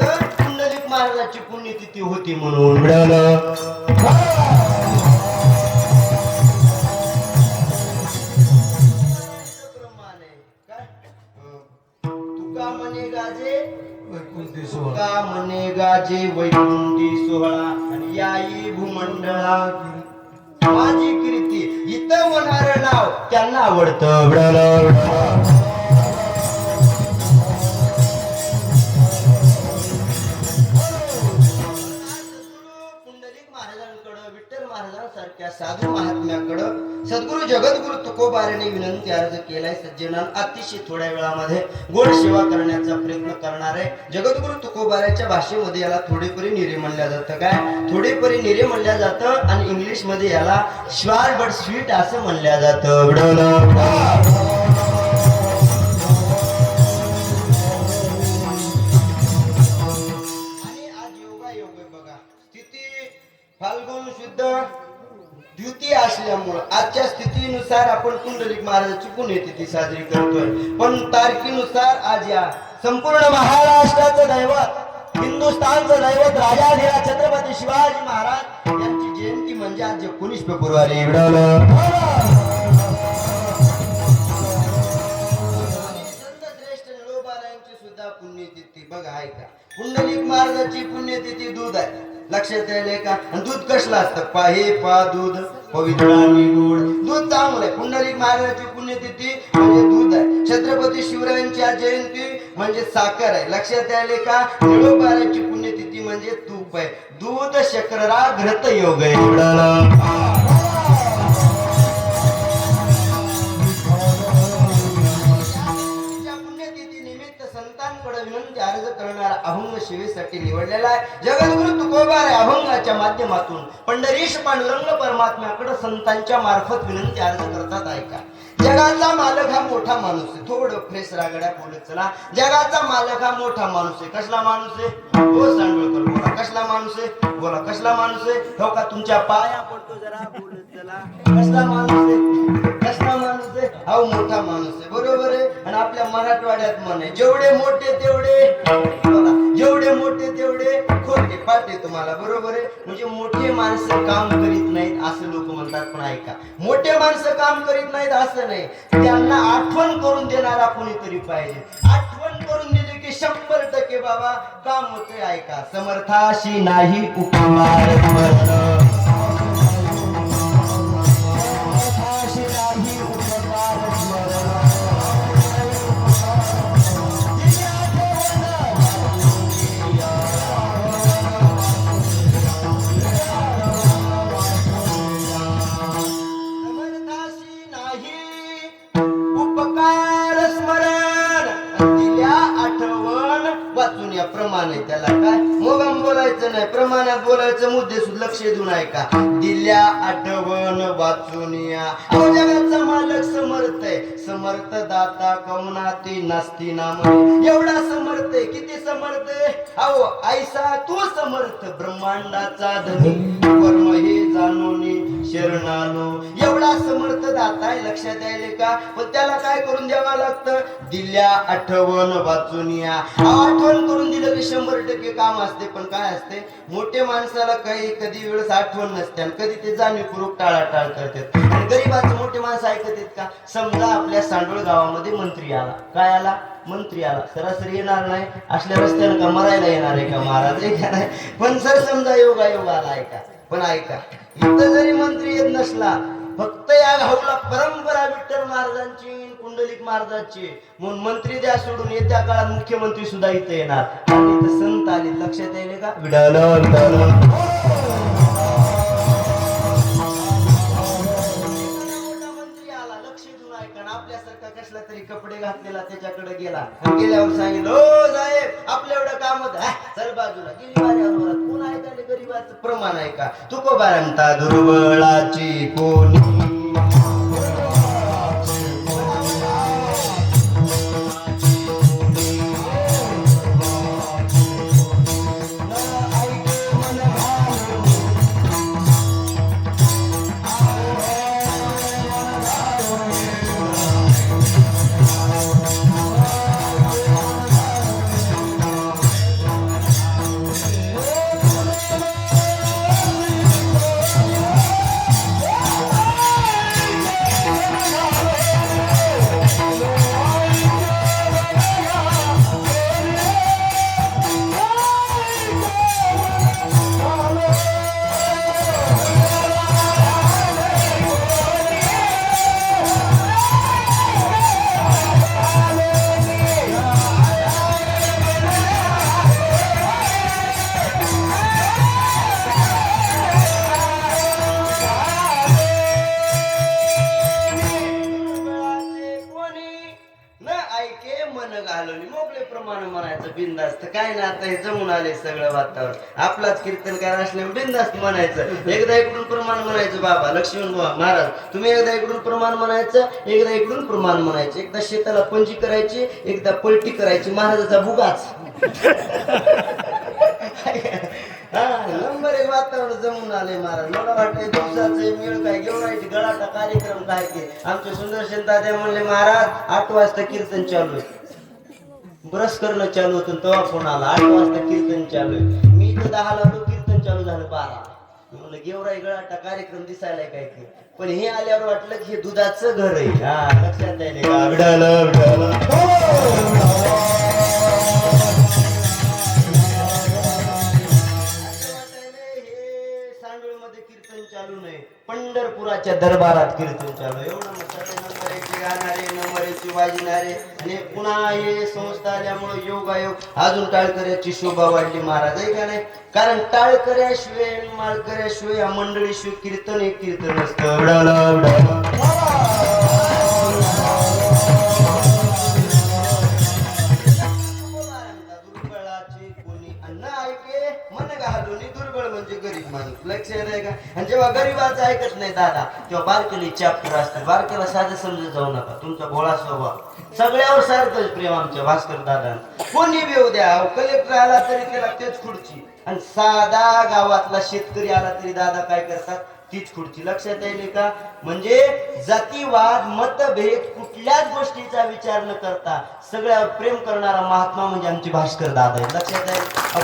तर पुंडलिक महाराजाची पुण्यतिथी होती म्हणून मिळालं तुका म्हणे गाजे वैकुंठी सोहळा आणि याई भूमंडळा माझी कीर्ती इथं होणार नाव त्यांना आवडतं पुंडलिक महाराजांकडं विठ्ठल महाराजांसारख्या साधू महात्म्याकडं सद्गुरु जगद्गुरु तुकोबाराने विनंती अर्ज केलाय. सज्जना अतिशय थोड्या वेळामध्ये गोड सेवा करण्याचा प्रयत्न करणार आहे. जगद्गुरु तुकोबाराच्या भाषेमध्ये याला थोडेपरी निरे म्हणल्या जातं. काय थोडेपरी निरे म्हणल्या जातं आणि इंग्लिश मध्ये याला श्वार बट स्वीट असं म्हणल्या जातं. फाल्गुन शुद्ध द्वितीय असल्यामुळं आजच्या स्थितीनुसार आपण पुंडलिक महाराजाची पुण्यतिथी साजरी करतोय. पण तारखेनुसार आज या संपूर्ण महाराष्ट्राचं दैवत, हिंदुस्थानचं दैवत राजाधिराज छत्रपती शिवाजी महाराज यांची जयंती म्हणजे आज 19 फेब्रुवारी. संत श्रेष्ठ निळोबारायांची सुद्धा पुण्यतिथी बघा आहे का. पुंडलिक महाराजाची पुण्यतिथी दूध आहे. लक्षात यायलंय का. आणि दूध कसलं असतं. पा दूध पवित्र आणि गोड. दूध चांगलं आहे. पुंडलिक महाराजाची पुण्यतिथी म्हणजे दूध आहे. छत्रपती शिवरायांची जयंती म्हणजे साखर आहे. लक्षात यायलंय का. निळोबाराची पुण्यतिथी म्हणजे तूप आहे. दूध शक्ररा घृत योग आहे. विनंती अर्ज करणारा अभंग सेवेसाठी निवडलेला आहे. जगद्गुरु तुकोबार अभंगाच्या माध्यमातून पंढरीश पांडुरंग परमात्म्याकडे संतांच्या मार्फत विनंती अर्ज करतात. ऐका. जगाचा मालक हा मोठा माणूस आहे. थोडं फ्रेश रागड्या बोलत चला. जगाचा मालक हा मोठा माणूस आहे. कसला माणूस आहे. हो सांडवळकर बोला. कसला माणूस आहे. बोला कसला माणूस आहे. हो का तुमच्या पाया पडतो जरा बोलत चला. कसला माणूस आहे. कसला माणूस आहे. हा मोठा माणूस आहे. बरोबर आहे. आणि आपल्या मराठवाड्यात म्हण आहे जेवढे मोठे तेवढे बोला. जेवढे मोठे तेवढे खोटे पाटे तुम्हाला. बरोबर आहे. म्हणजे मोठे माणसं काम करीत नाहीत असं लोक म्हणतात. पण ऐका मोठे माणसं काम करीत नाहीत असं नाही. त्यांना आठवण करून देणारा कोणीतरी पाहिजे. आठवण करून दिली की 100% बाबा काम होते. ऐका. समर्थाशी नाही उपकार वाचून या प्रमाणे. त्याला काय मोगम बोलायचं नाही. प्रमाणात बोलायचं. मुद्दे सुद्धा लक्ष देऊन ऐका. दिल्या आठवण वाचून या. जगाचा मालक समर्थ आहे. समर्थ दाता कवनाती नास्ती नाम. एवढा समर्थ आहे. किती समर्थ आहे. अहो ऐसा तू समर्थ ब्रह्मांडाचा धनी कर्म हे जाणून शरणालो. एवढा समर्थ दाता आहे. लक्षात यायले का. पण त्याला काय करून द्यावं लागतं. दिल्या आठवण वाचून या. आठवण करून दिलं की 100% काम असते. पण काय असते मोठे माणसाला काही कधी वेळेस आठवण नसते आणि कधी ते जाणीवपूर्वक टाळाटाळ करतात. आणि गरीबाचं मोठे माणसं ऐकतात का. समजा आपल्या सांडोळ गावामध्ये मंत्री आला. काय आला. मंत्री आला. सरासरी येणार नाही. असल्या रस्त्यानं का मरायला येणार आहे का महाराज आहे का नाही. पण सर समजा योगायोग आला. ऐका. पण ऐका इथं जरी मंत्री येत नसला फक्त या गावला परंपरा विठ्ठल महाराजांची पुंडलिक महाराजांची म्हणून मंत्री द्या सोडून येत्या काळात मुख्यमंत्री सुद्धा इथं येणार. आणि इथं संत आले. लक्षात येईल का. आपल्यासारखा कसला तरी कपडे घातलेला त्याच्याकडे गेला आणि गेल्यावर सांगितलं ओ साहेब आपल्या एवढं काम होत. चल बाजूला गेली. माझ्यावर कोण आहे त्याने गरीबाचं प्रमाण आहे का. तुकोबारांता दुर्बळाची कोणी बिंदास्त काय ना आता हे जमून आले सगळं वातावरण आपलाच कीर्तनकार असल्यामुळे बिंदास्त म्हणायचं एकदा इकडून प्रमाण म्हणायचं बाबा लक्ष्मण बुवा महाराज तुम्ही एकदा इकडून प्रमाण म्हणायचं एकदा इकडून प्रमाण म्हणायचं एकदा शेताला पंजी करायची एकदा पलटी करायची महाराजाचा बुगाच हा नंबर एक वातावरण जमून आले महाराज मला वाटतं दिवसाचे मेळ काय घेऊन गळाटा कार्यक्रम काय की आमचे सुंदरसेन दादा म्हणले महाराज 8 वाजता कीर्तन चालू आहे ब्रश करणं चालू होतं तेव्हा फोन आला 8 वाजता कीर्तन चालू आहे मी इथं 10 ला आलो कीर्तन चालू झालं 12 म्हणलं गेवराई गळाटा कार्यक्रम दिसायला काय की पण हे आल्यावर वाटलं की हे दुधाचं घर आहे हा लक्षात यायले का कीर्तन चालू नाही पंढरपुराच्या दरबारात कीर्तन चालू एवढं नंबराचे गाणारे नंबराचे वाजणारे आणि पुन्हा हे संस्था आल्यामुळे योगायोग अजून टाळकऱ्याची शोभा वाढली महाराज आहे का नाही कारण टाळकऱ्याशिवाय माळकऱ्याशिवाय या मंडळीशिवाय कीर्तन एक कीर्तन असतं दुर्बळ म्हणजे गरीब माणूस लक्षात आहे का आणि जेव्हा गरीबाचं ऐकत नाही दादा तेव्हा बारकेली चॅप्टर असते बारकेला साधं समजत जाऊ नका तुमचा भोळा स्वभाव सगळ्यावर सारखंच प्रेम आमच्या भास्कर दादा कोणी बी द्या कलेक्टर आला तरी त्याला तेच खुर्ची आणि साधा गावातला शेतकरी आला तरी दादा काय करतात तीच खुर्ची लक्षात येईल का म्हणजे जातीवाद मतभेद कुठल्याच गोष्टीचा विचार न करता सगळ्यावर प्रेम करणारा महात्मा म्हणजे आमचे भास्कर दादा आहे लक्षात आहे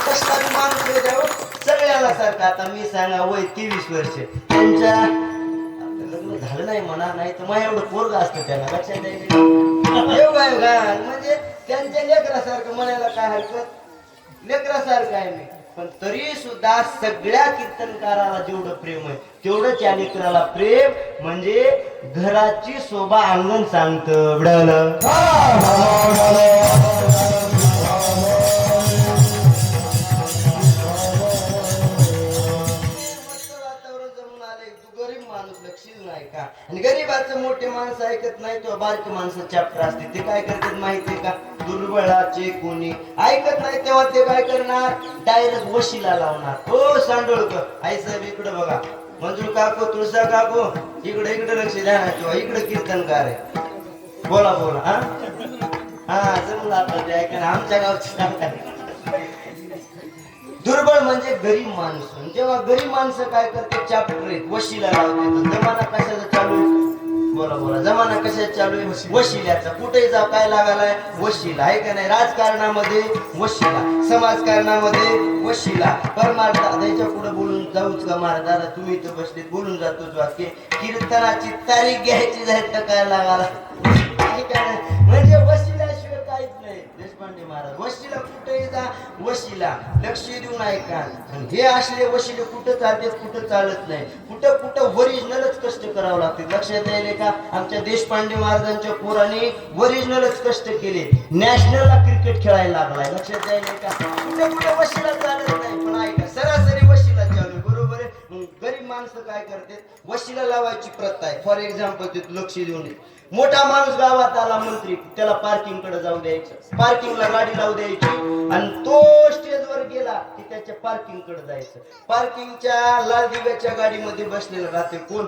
कसला माणूस सगळ्याला सारखं आता मी सांगा वय 23 वर्ष त्यांच्या लग्न झालं नाही म्हणा नाही तर मग एवढं पोरग असतं त्यांना लक्षात येईल म्हणजे त्यांच्या लेकरासारखं म्हणायला काय हरकत लेकरासारखं आहे मी पण तरी सुद्धा सगळ्या कीर्तनकाराला जेवढं प्रेम आहे तेवढंच या लेकराला प्रेम म्हणजे घराची शोभा अंगण सांगतं आणि गरीबाचं मोठे माणसं ऐकत नाही किंवा बारकी माणसं चॅप्टर असते ते काय करतात माहितीये का दुर्बळाचे कोणी ऐकत नाही तेव्हा ते काय करणार डायरेक्ट वशीला लावणार हो सांडोळकर आई साहेब इकडे बघा मंजूर काकू तुळसा काकू इकडे लक्ष द्या ना किंवा इकडे कीर्तनकार आहे बोला बोला हा जमला आता ते ऐका आमच्या गावचे दुर्बळ म्हणजे गरीब माणूस जेव्हा गरीब माणसं काय करते चॅप्टर वशीला लावते जमाना कशाचा चालू बोला बोला जमाना कशाचा चालू आहे वशिल्याचा कुठे जाव काय लागायलाय वशिला आहे का नाही राजकारणामध्ये वशिला समाजकारणामध्ये वशिला परमार्थ त्याच्या पुढे बोलून जाऊच का महाराज दादा तुम्ही इथं बसले बोलून जातोच वाक्य कीर्तनाची तारीख घ्यायची जाईल तर काय लागायला म्हणजे वशिल्याशिवाय काहीच नाही देशपांडे महाराज वशिला कुठे जा वशिला लक्ष देऊन ऐका हे असले वशिले कुठं चालते कुठं चालत नाही कुठं कुठं ओरिजिनलच कष्ट करावं लागते लक्षात यायले का आमच्या देशपांडे महाराजांच्या पोरांनी ओरिजिनलच कष्ट केले नॅशनलला क्रिकेट खेळायला लागलाय लक्षात यायले का कुठं कुठं वशिला चालत नाही पण ऐका सरासरी वशिला चालू बरोबर आहे गरीब माणसं काय करतात वशिला लावायची प्रथा आहे फॉर एक्झाम्पल ते लक्ष देऊन मोठा माणूस गावात आला मंत्री त्याला पार्किंग कडे जाऊ द्यायचं पार्किंगला गाडी लावू द्यायची आणि तो स्टेजवर गेला की त्याच्या पार्किंग कडे जायचं पार्किंगच्या लाल दिव्याच्या गाडीमध्ये बसलेला राहते कोण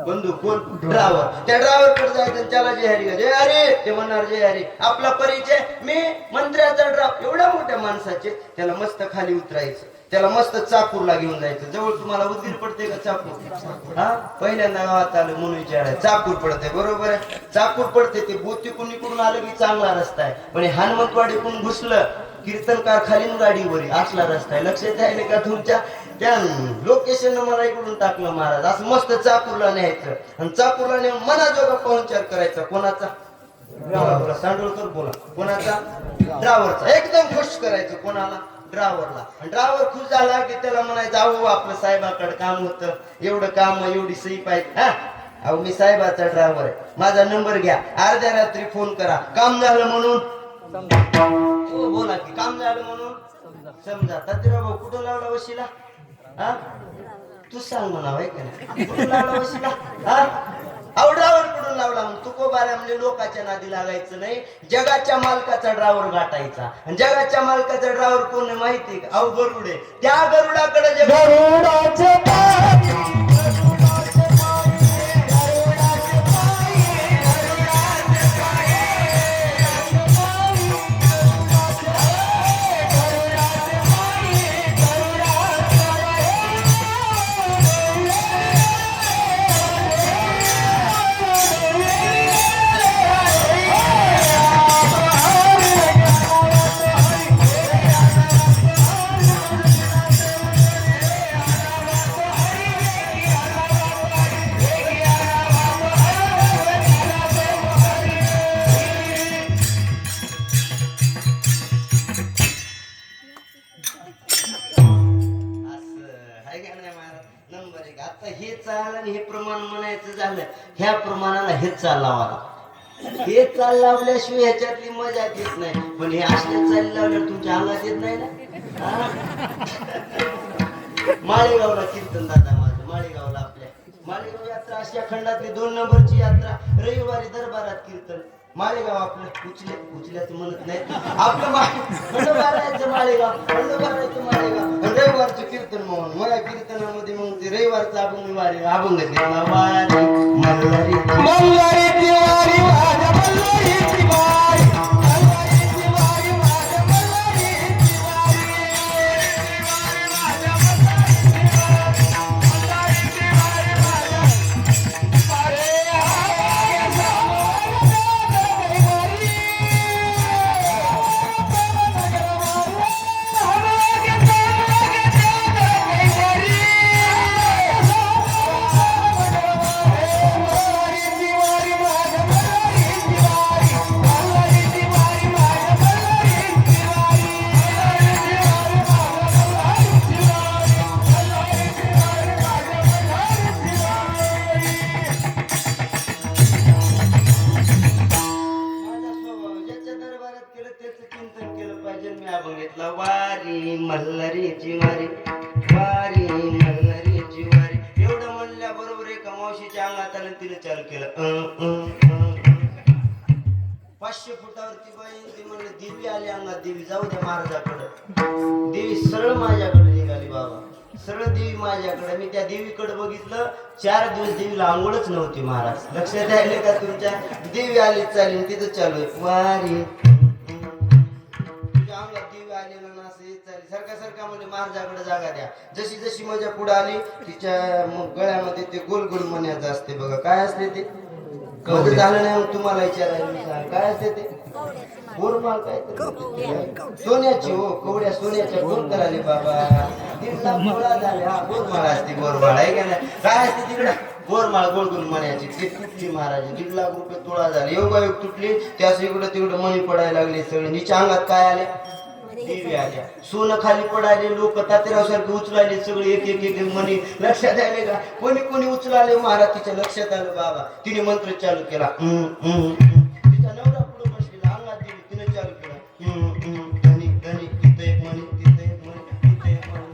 बंधू कोण ड्रायव्हर त्या ड्रायव्हर कडे जायचं त्याला जय हरी जय हरी ते म्हणणार जय हरी आपला परिचय मी मंत्र्याचा ड्रायव्हर एवढ्या मोठ्या माणसाचे त्याला मस्त खाली उतरायचं त्याला मस्त चाकूरला घेऊन जायचं जवळ तुम्हाला उदगीर पडते का चाकूर हा पहिल्यांदा गावात आलं म्हणून विचारायचं चाकूर पडते बरोबर आहे चाकूर पडते ते बोती कुणीकडून आलं की चांगला रस्ता आहे पण हनुमंतवाडीकडून घुसलं कीर्तनकार खालीन गाडीवर असला रस्ता आहे लक्षात आहे का तुमच्या त्या लोकेशन मला इकडून टाकलं महाराज असं मस्त चाकूरला न्यायचं आणि चाकूरला नेऊन मनाजोगा पाहुणचार करायचा कोणाचा बोला सांडोळकर बोला कोणाचा ड्रायव्हरचा एकदम खुश करायचं कोणाला ड्रायव्हरला आणि ड्रायव्हर खुश झाला की त्याला म्हणायचं अहो आपलं साहेबाकडे काम होतं एवढं काम एवढी सही पाहिजे हा अहो मी साहेबाचा ड्रायव्हर आहे माझा नंबर घ्या अर्ध्या रात्री फोन करा काम झालं म्हणून हो बोला की काम झालं म्हणून समजा तात्याराव भाऊ कुठं लावला वशिला हा तू सांग म्हणा का नाही कुठं लावला वशिला हा अहो ड्रायव्हर कुठून लावला लावला मग तुकोबारा म्हणजे लोकाच्या नादी लागायचं नाही, जगाच्या मालकाचा ड्रायव्हर गाठायचा. आणि जगाच्या मालकाचा ड्रायव्हर कोण आहे माहिती का? अहो गरुड आहे. त्या गरुडाकडे जे
गरुडाचे पाय
नंबर एक. आता हे चाल आणि हे प्रमाण म्हणायचं झालं, ह्या प्रमाणाला हेच चाल लावा. हे चाल लावल्याशिवाय ह्याच्यातली मजा येत नाही. पण हे असल्या चाल लावल्यावर तुमच्या अंगात येत नाही ना. हा? माळेगावला कीर्तन दादा माझं, माळेगावला आपल्या माळेगाव यात्रा आशिया खंडातली 2 नंबरची यात्रा. रविवारी दरबारात कीर्तन. माळेगाव आपलं उचल्याचं म्हणत नाही आपलं खंडोबारायचं माळेगाव, खंडोबारायचं माळेगाव. रविवारचं कीर्तन म्हणून मला कीर्तनामध्ये मग ते रविवारचं अभंग वारी अभंग घेतला. वारी मल्हारी
मल्हारीची वारी माझ्या मल्हारीची वारी, मल्हारीची वारी माझ्या मल्हारीची वारी, वारी माझ्या मल्हारीची वारी, मल्हारीची वारी माझ्या वारी.
वारी मल्हारीची वारी, वारी मल्हारीची वारी. एवढं म्हणल्याबरोबर एका मावशीच्या अंगात आलं, तिने चालू केलं 500 फुटावरती बाई. ती म्हणलं देवी आली अंगात, देवी जाऊ द्या महाराजाकडं. देवी सरळ माझ्याकडे निघाली बाबा, सरळ देवी माझ्याकडे. मी त्या देवीकडे बघितलं, 4 दिवस देवीला आंघोळच नव्हती महाराज. लक्षात राहिले का तुमच्या? देवी आली चालेल तिथं चालू आहे वारी. सरका सरका म्हणजे महाराजाकडे जागा द्या. जशी जशी मजा पुढे आली, तिच्या गळ्यामध्ये ते गोल गोल मण्याचं असते बघा. काय असते ते? कधी झालं नाही मग तुम्हाला विचारायला. काय असते ते? गोरमाळ. काय सोन्याची हो, कवड्या सोन्याच्या गोल कराले बाबा. 3 लाख गोळा झाले. हा गोरमाळ असते, गोरमाळ आहे का नाही? काय असते तिकडे? गोरमाळ गोल गोल मण्याची. ती तुटली महाराज, 1.5 लाख रुपये तोळा झाले. योगायोग तुटली. त्यास इकडं तिकडं मणी पडायला लागले सगळे. नीच्या अंगात काय आले? देवी आल्या. सोनं खाली पडायले, लोक तातेराव सारखे उचलायले सगळे एक एक एक मणी. लक्षात आले का? कोणी कोणी उचलाले महाराज तिच्या लक्षात आलं बाबा. तिने मंत्र चालू केला. तिचा नवरा पुढे बसलेला, अंगात देवी. तिने चालू केला धनी धनी, तिथे एक मणी, तिथे एक मणी, तिथे एक मणी.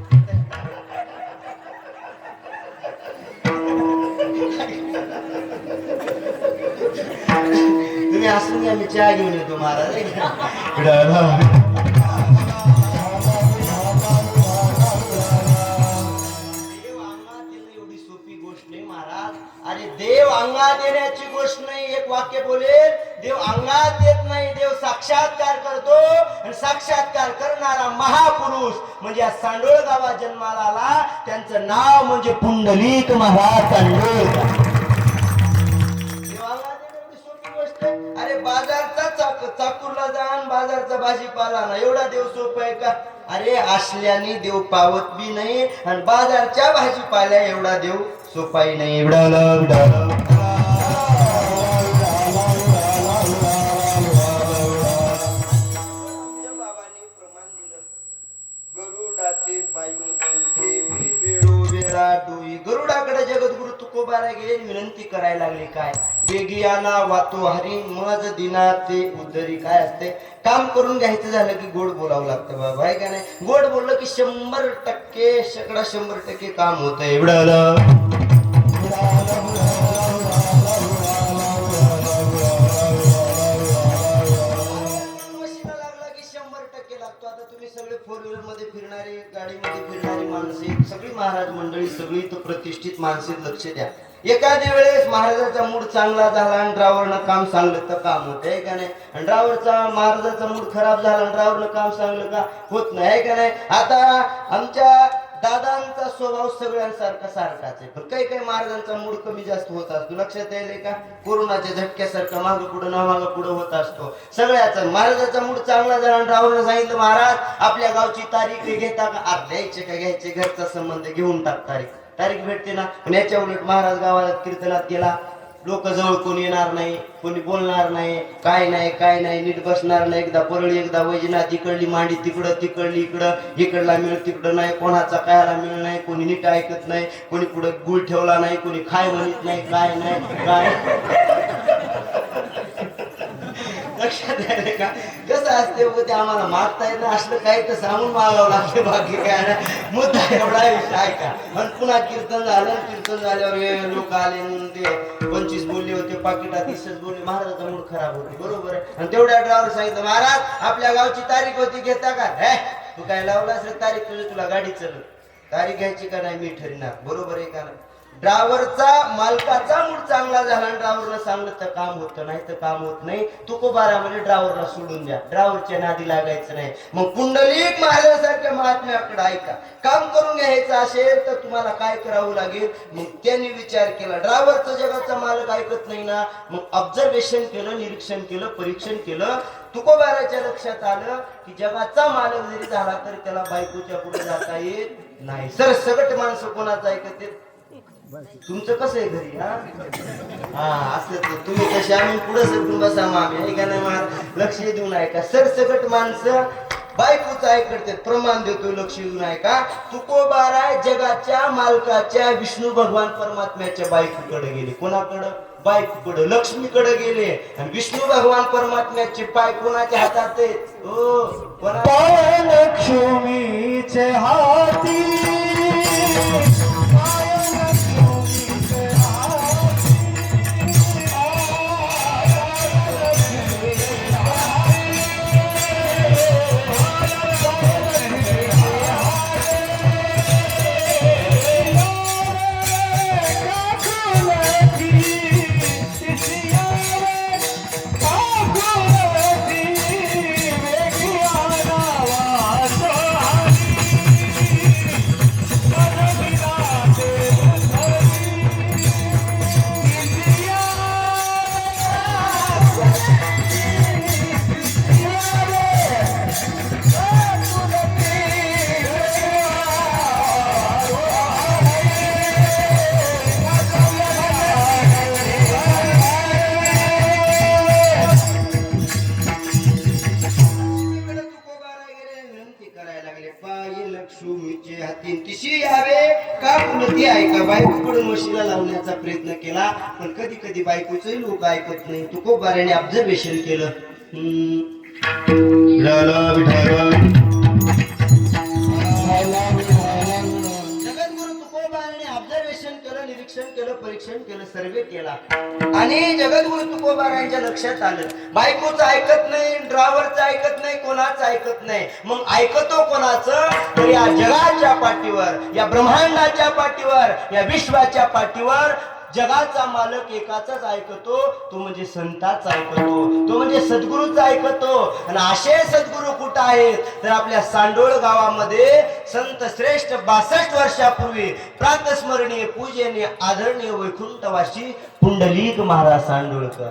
तुम्ही असून आम्ही चहा घेऊन येतो महाराज. अरे देव अंगात येण्याची गोष्ट नाही. एक वाक्य बोलेल, देव अंगात येत नाही, देव साक्षात्कार करतो. आणि साक्षात्कार करणारा महापुरुष म्हणजे या सांडोळ गावात जन्माला आला, त्यांचं नाव म्हणजे पुंडलिक महाराज सांडोळ. देव अंगात येण्याची सोपी गोष्ट आहे. अरे बाजारचा चाकूरला जाण, बाजारचा भाजीपाला ना, एवढा देव सोपं आहे का? अरे असल्याने देव पावत बी नाही, आणि बाजारच्या भाजीपाल्या एवढा देव सोपाई नाही. बाबांनी प्रमाण दिलं. गरुडाचे पायी देवी वेळोवेळा डोई. गरुडाकडे जगद्गुरु तुकोबारा गेले, विनंती करायला लागले. काय? वेगियाना वातो हरी मज दिना ते उदरी. काय असते? काम करून घ्यायचं झालं की गोड बोलावं लागतं बाबा, आहे का नाही? गोड बोललं की 100% 100% काम होतं. एवढं सगळी महाराज मंडळी सगळी तर प्रतिष्ठित माणसे लक्ष द्या. एखाद्या वेळेस महाराजाचा मूड चांगला झाला आणि ड्रायव्हरनं काम सांगलं तर काम होत आहे का नाही, आणि महाराजाचा मूड खराब झाला आणि ड्रायव्हरनं काम सांगलं का होत नाही, आहे का नाही. आता आमच्या दादांचा स्वभाव सगळ्यांसारखा सारखाच आहे, पण काही काही महाराजांचा मूड कमी जास्त होत असतो. लक्षात यायलंय का, कोरोनाच्या झटक्यासारखा मागं पुढं ना मागं पुढं होत असतो सगळ्याचा. महाराजाचा मूड चांगला झाला आणि ड्रायव्हरनं सांगितलं महाराज आपल्या गावची तारीख घेता का, द्यायचे का घ्यायचे, घरचा संबंध घेऊन टाक, तारीख भेटते ना. पण याच्या उलट महाराज गावात कीर्तनात गेला, लोक जवळ कोणी येणार नाही, कोणी बोलणार नाही, काय नाही, नीट बसणार नाही. एकदा परळी एकदा वैजनाथ, इकडली मांडी तिकडं, तिकडली इकडं, इकडला मिळ तिकडं नाही, कोणाचा कायला मिळ नाही, कोणी नीट ऐकत नाही, कोणी पुढे गुळ ठेवला नाही, कोणी खाय म्हणत नाही, काय नाही काय. लक्षात आहे का कसं असते ते आम्हाला मागता येत नाही, असलं काही तर सांगून मागावं लागते, बाकी काय नाही. मुद्दा एवढा विषय आहे का. आणि पुन्हा कीर्तन झाल्यावर लोक आले म्हणून ते 25 बोलले होते, पाकिटात 30 बोलले, महाराजाचा मूड खराब होते. बरोबर आहे. आणि तेवढ्या ड्रायव्हर सांगितलं महाराज आपल्या गावची तारीख होती घेता का, हे तू काय लावला असेल तारीख, तुला गाडी चल, तारीख घ्यायची का नाही मी ठरणार. बरोबर आहे का नाही. ड्रायव्हरचा मालकाचा मूड चांगला झाला आणि ड्रायव्हरला सांगलं तर काम होतं, नाही तर काम होत नाही. तुकोबारामध्ये ड्रायव्हरला सोडून द्या, ड्रायव्हरच्या नादी लागायचं नाही. मग पुंडलिक महाराजांसारख्या महात्म्याकडे ऐका, काम करून घ्यायचं असेल तर तुम्हाला काय करावं लागेल. मग त्यांनी विचार केला, ड्रायव्हरचा जगाचा मालक ऐकत नाही ना. मग ऑब्झर्वेशन केलं, निरीक्षण केलं, परीक्षण केलं. तुकोबाराच्या लक्षात आलं की जगाचा मालक जरी झाला तरी त्याला बायकोच्या पुढे जाता येत नाही. सरसगट माणसं कोणाचं ऐकत येत. तुमचं कसं आहे घरी, हा असं तुम्ही कसे आम्ही पुढे सरकून बसा मामी, का नाही लक्ष देऊन ऐका. सरसगट माणसं बायकोचं ऐकते, प्रमाण देतो, लक्ष देऊन ऐका. तुकोबाराय जगाच्या मालकाच्या विष्णू भगवान परमात्म्याच्या बायकोकडे गेले. कोणाकडं, बायकोकडे, लक्ष्मीकडे गेले. आणि विष्णू भगवान परमात्म्याचे पाय कोणाच्या हातात आहेत, हो
पाय लक्ष्मीचे हाती,
बायकोकडून वशिला लावण्याचा प्रयत्न केला. पण कधी कधी बायकोचंही लोक ऐकत नाही. तुकोबाराने ऑब्झर्वेशन केलं. जगद्गुरु तुकोबाराने ऑब्झर्वेशन केलं, निरीक्षण केलं, परीक्षण केलं, सर्वे केला. आणि जगद्गुरु तुकोबारांच्या लक्षात आलं बायकोचं ऐकत नाही, ड्रायव्हरचं ऐकत नाही, कोणाचं ऐकत नाही. मग ऐकतो कोणाचं, तर या जगाच्या पाठीवर, या ब्रह्मांडाच्या पाठीवर, या विश्वाच्या पाठीवर जगाचा मालक एकाचाच ऐकतो, तो म्हणजे संताचा ऐकतो, तो म्हणजे सद्गुरूचा ऐकतो. आणि असे सद्गुरू कुठं आहेत, तर आपल्या सांडोळ गावामध्ये संत श्रेष्ठ 62 वर्षापूर्वी प्रातस्मरणीय पूजनीय आदरणीय वैकुंठवासी पुंडलिक महाराज सांडोळकर.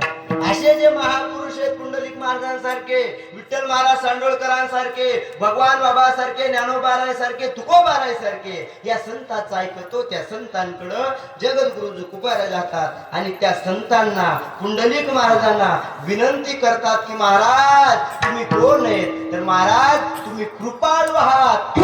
असे जे महापुरुष आहेत पुंडलिक महाराजांसारखे, विठ्ठल महाराज सांडोळकरांसारखे, भगवान बाबासारखे, ज्ञानोबारायसारखे, तुकोबारायसारखे या संतांचा ऐकतो. त्या संतांकडं जगद्गुरु तुकोबारा जातात आणि त्या संतांना, पुंडलिक महाराजांना विनंती करतात की महाराज तुम्ही कोण आहेत, तर महाराज तुम्ही कृपाळू आहात.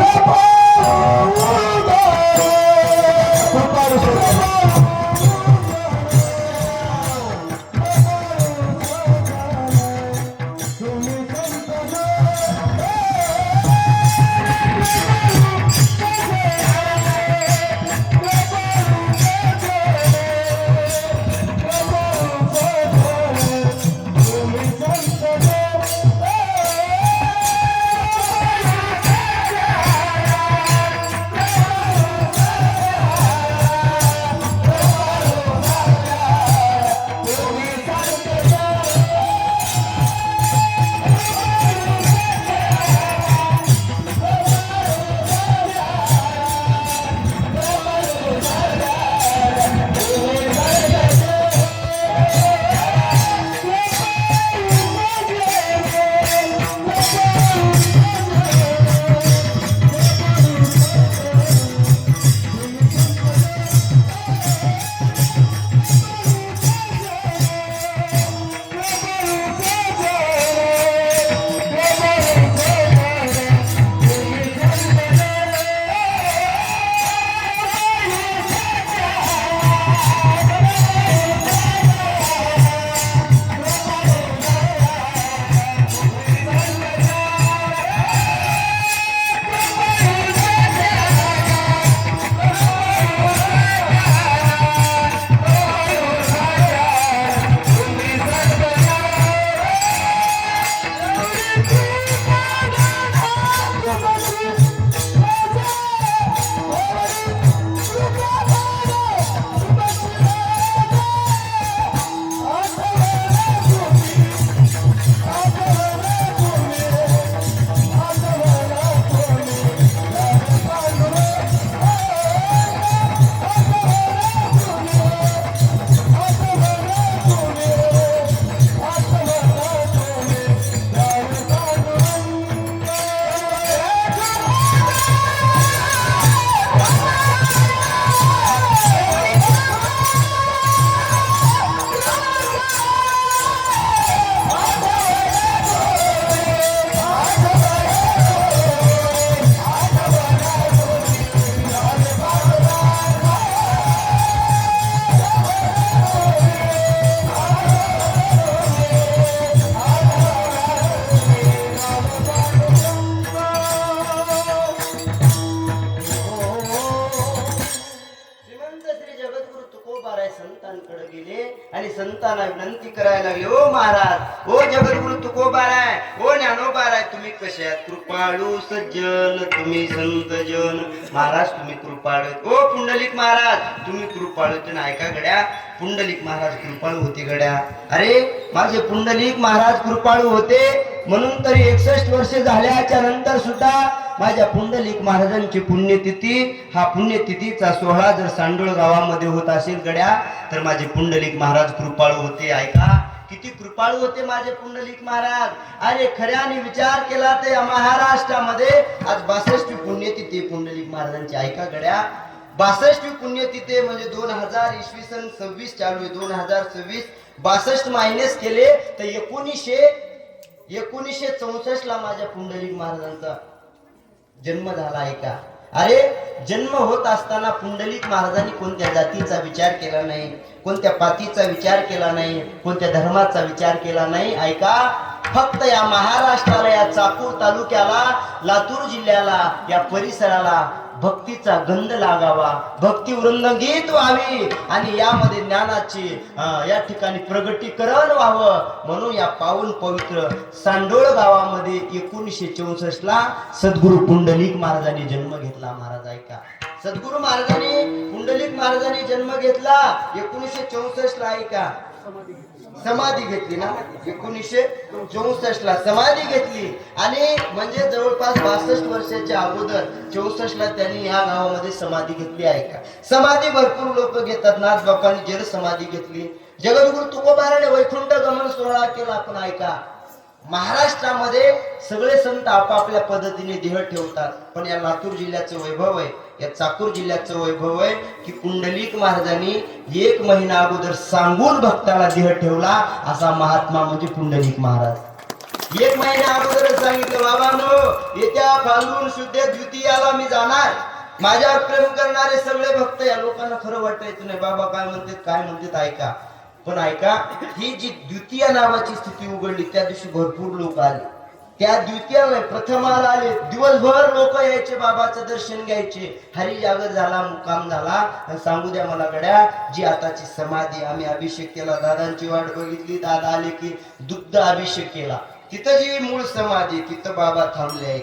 संतांकडे गेले आणि संतांना विनंती करायला लागले, ओ महाराज, ओ जगद्गुरु तुकोबाराय, ओ ज्ञानोबाराय, तुम्ही कसे आहात? कृपाळू सज्जन तुम्ही संत जन. महाराज तुम्ही कृपाळू. ओ पुंडलिक महाराज तुम्ही कृपाळू. नाही का गड्या? पुंडलिक महाराज कृपाळू होते गड्या. अरे माझे पुंडलिक महाराज कृपाळू होते म्हणून तरी 61 वर्ष झाल्याच्या नंतर सुद्धा माझ्या पुंडलिक महाराजांची पुण्यतिथी, हा पुण्यतिथीचा सोहळा जर सांडोळ गावामध्ये होत असेल गड्या, तर माझे पुंडलिक महाराज कृपाळू होते. ऐका किती कृपाळू होते माझे पुंडलिक महाराज. अरे खऱ्याने विचार केला ते महाराष्ट्रामध्ये आज 62वी पुण्यतिथी पुंडलिक महाराजांची. ऐका गड्या, 62वी पुण्यतिथी म्हणजे 2000 इसवी सन 26 चालू आहे. 2026 62 मायनस केले तर 1964 ला माझ्या पुंडलिक महाराजांचा जन्म झाला आहे का? अरे जन्म होत असताना पुंडलिक महाराजांनी कोणत्या जातीचा विचार केला नाही, कोणत्या पातीचा विचार केला नाही, कोणत्या धर्माचा विचार केला नाही. ऐका, फक्त या महाराष्ट्राला, या चाकूर तालुक्याला, लातूर जिल्ह्याला, या परिसराला भक्तीचा गंध लागावा, भक्ती वृंदगीत व्हावी आणि यामध्ये ज्ञानाची या ठिकाणी प्रगटीकरण व्हावं म्हणून या पावन पवित्र सांडोळ गावामध्ये 1964 ला सद्गुरु पुंडलिक महाराजांनी जन्म घेतला. महाराज ऐका, सद्गुरु महाराजांनी पुंडलिक महाराजांनी जन्म घेतला 1964 ला. ऐका, समाधी घेतली ना 1964 ला समाधी घेतली आणि म्हणजे जवळपास 62 वर्षाच्या अगोदर 64 ला त्यांनी या गावामध्ये समाधी घेतली. आहे का? समाधी भरपूर लोक घेतात. नाथ बापांनी जर समाधी घेतली, जगद्गुरु तुकोबाराने वैकुंठ गमन सोहळा केला. पण ऐका, महाराष्ट्रामध्ये सगळे संत आपापल्या पद्धतीने देह ठेवतात, पण या लातूर जिल्ह्याचं वैभव आहे, या चाकूर जिल्ह्याचं वैभव आहे की पुंडलिक महाराजांनी 1 महिना अगोदर सांगून भक्ताला देह ठेवला. असा महात्मा म्हणजे पुंडलिक महाराज. 1 महिना अगोदर सांगितलं, बाबांनो येत्या फाल्गुन शुद्ध द्वितीयाला मी जाणार. माझ्यावर प्रेम करणारे सगळे भक्त, या लोकांना खरं वाटायचं नाही बाबा काय म्हणतात ऐका. पण ऐका, ही जी द्वितीय नावाची स्थिती उघडली त्या दिवशी भरपूर लोक आले. त्या द्वितीयाला प्रथमाला आले, दिवसभर लोक यायचे, बाबाचं दर्शन घ्यायचे. हरी जागर झाला, मुक्काम झाला. आणि सांगू द्या मला गड्या, जी आताची समाधी आम्ही अभिषेक केला, दादांची वाट बघितली, दादा आले की दुग्ध अभिषेक केला. तिथं जी मूळ समाधी तिथं बाबा थांबले आहे.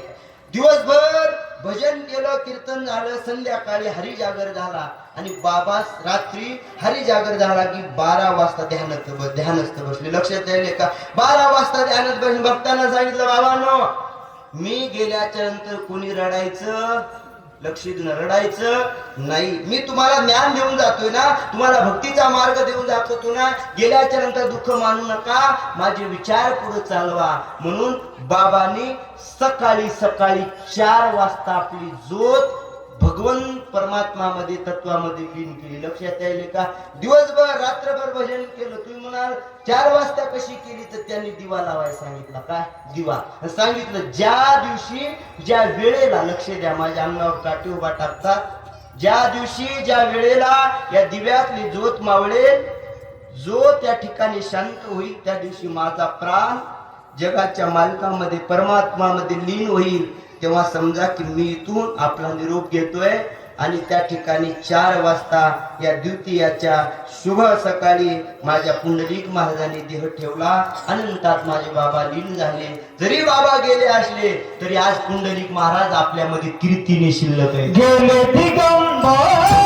दिवसभर भजन केलं, कीर्तन झालं, संध्याकाळी हरी जागर झाला आणि बाबा रात्री हरी जागर झाला की 12 वाजता ध्यानस्थ बसले. लक्षात येईल का? 12 वाजता ध्यानात बसले. भक्तांना सांगितलं, बाबांनो मी गेल्याच्या नंतर कोणी रडायचं, लक्ष देऊन रडायचं नाही. मी तुम्हाला ज्ञान देऊन जातोय ना, तुम्हाला भक्तीचा मार्ग देऊन जातो ना, गेल्याच्या नंतर दुःख मानू नका, माझे विचार पुढे चालवा. म्हणून बाबांनी सकाळी 4 वाजता आपली ज्योत भगवंत परमात्मामध्ये तत्वामध्ये लीन केली. लक्षात येईल का? दिवसभर रात्रभर भजन केलं. तुम्ही म्हणाल 4 वाजता कशी केली? तर त्यांनी दिवा लावायला सांगितला. काय दिवा सांगितलं? ज्या दिवशी ज्या वेळेला, लक्ष द्या, माझ्या अंगावर काठी उभा टाकतात, ज्या दिवशी ज्या वेळेला या दिव्यातली ज्योत मावळेल, जो त्या ठिकाणी शांत होईल, त्या दिवशी माझा प्राण जगाच्या मालकामध्ये परमात्मामध्ये लीन होईल. तेव्हा समजा की मी इथून आपला निरोप घेतोय आणि त्या ठिकाणी 4 वाजता या द्वितीयाच्या शुभ सकाळी माझ्या पुंडलिक महाराजांनी देह ठेवला. अनंतात माझे बाबा लीन झाले. जरी बाबा गेले असले तरी आज पुंडलिक महाराज आपल्यामध्ये कीर्तीने शिल्लक आहे.
गेले दिगंबर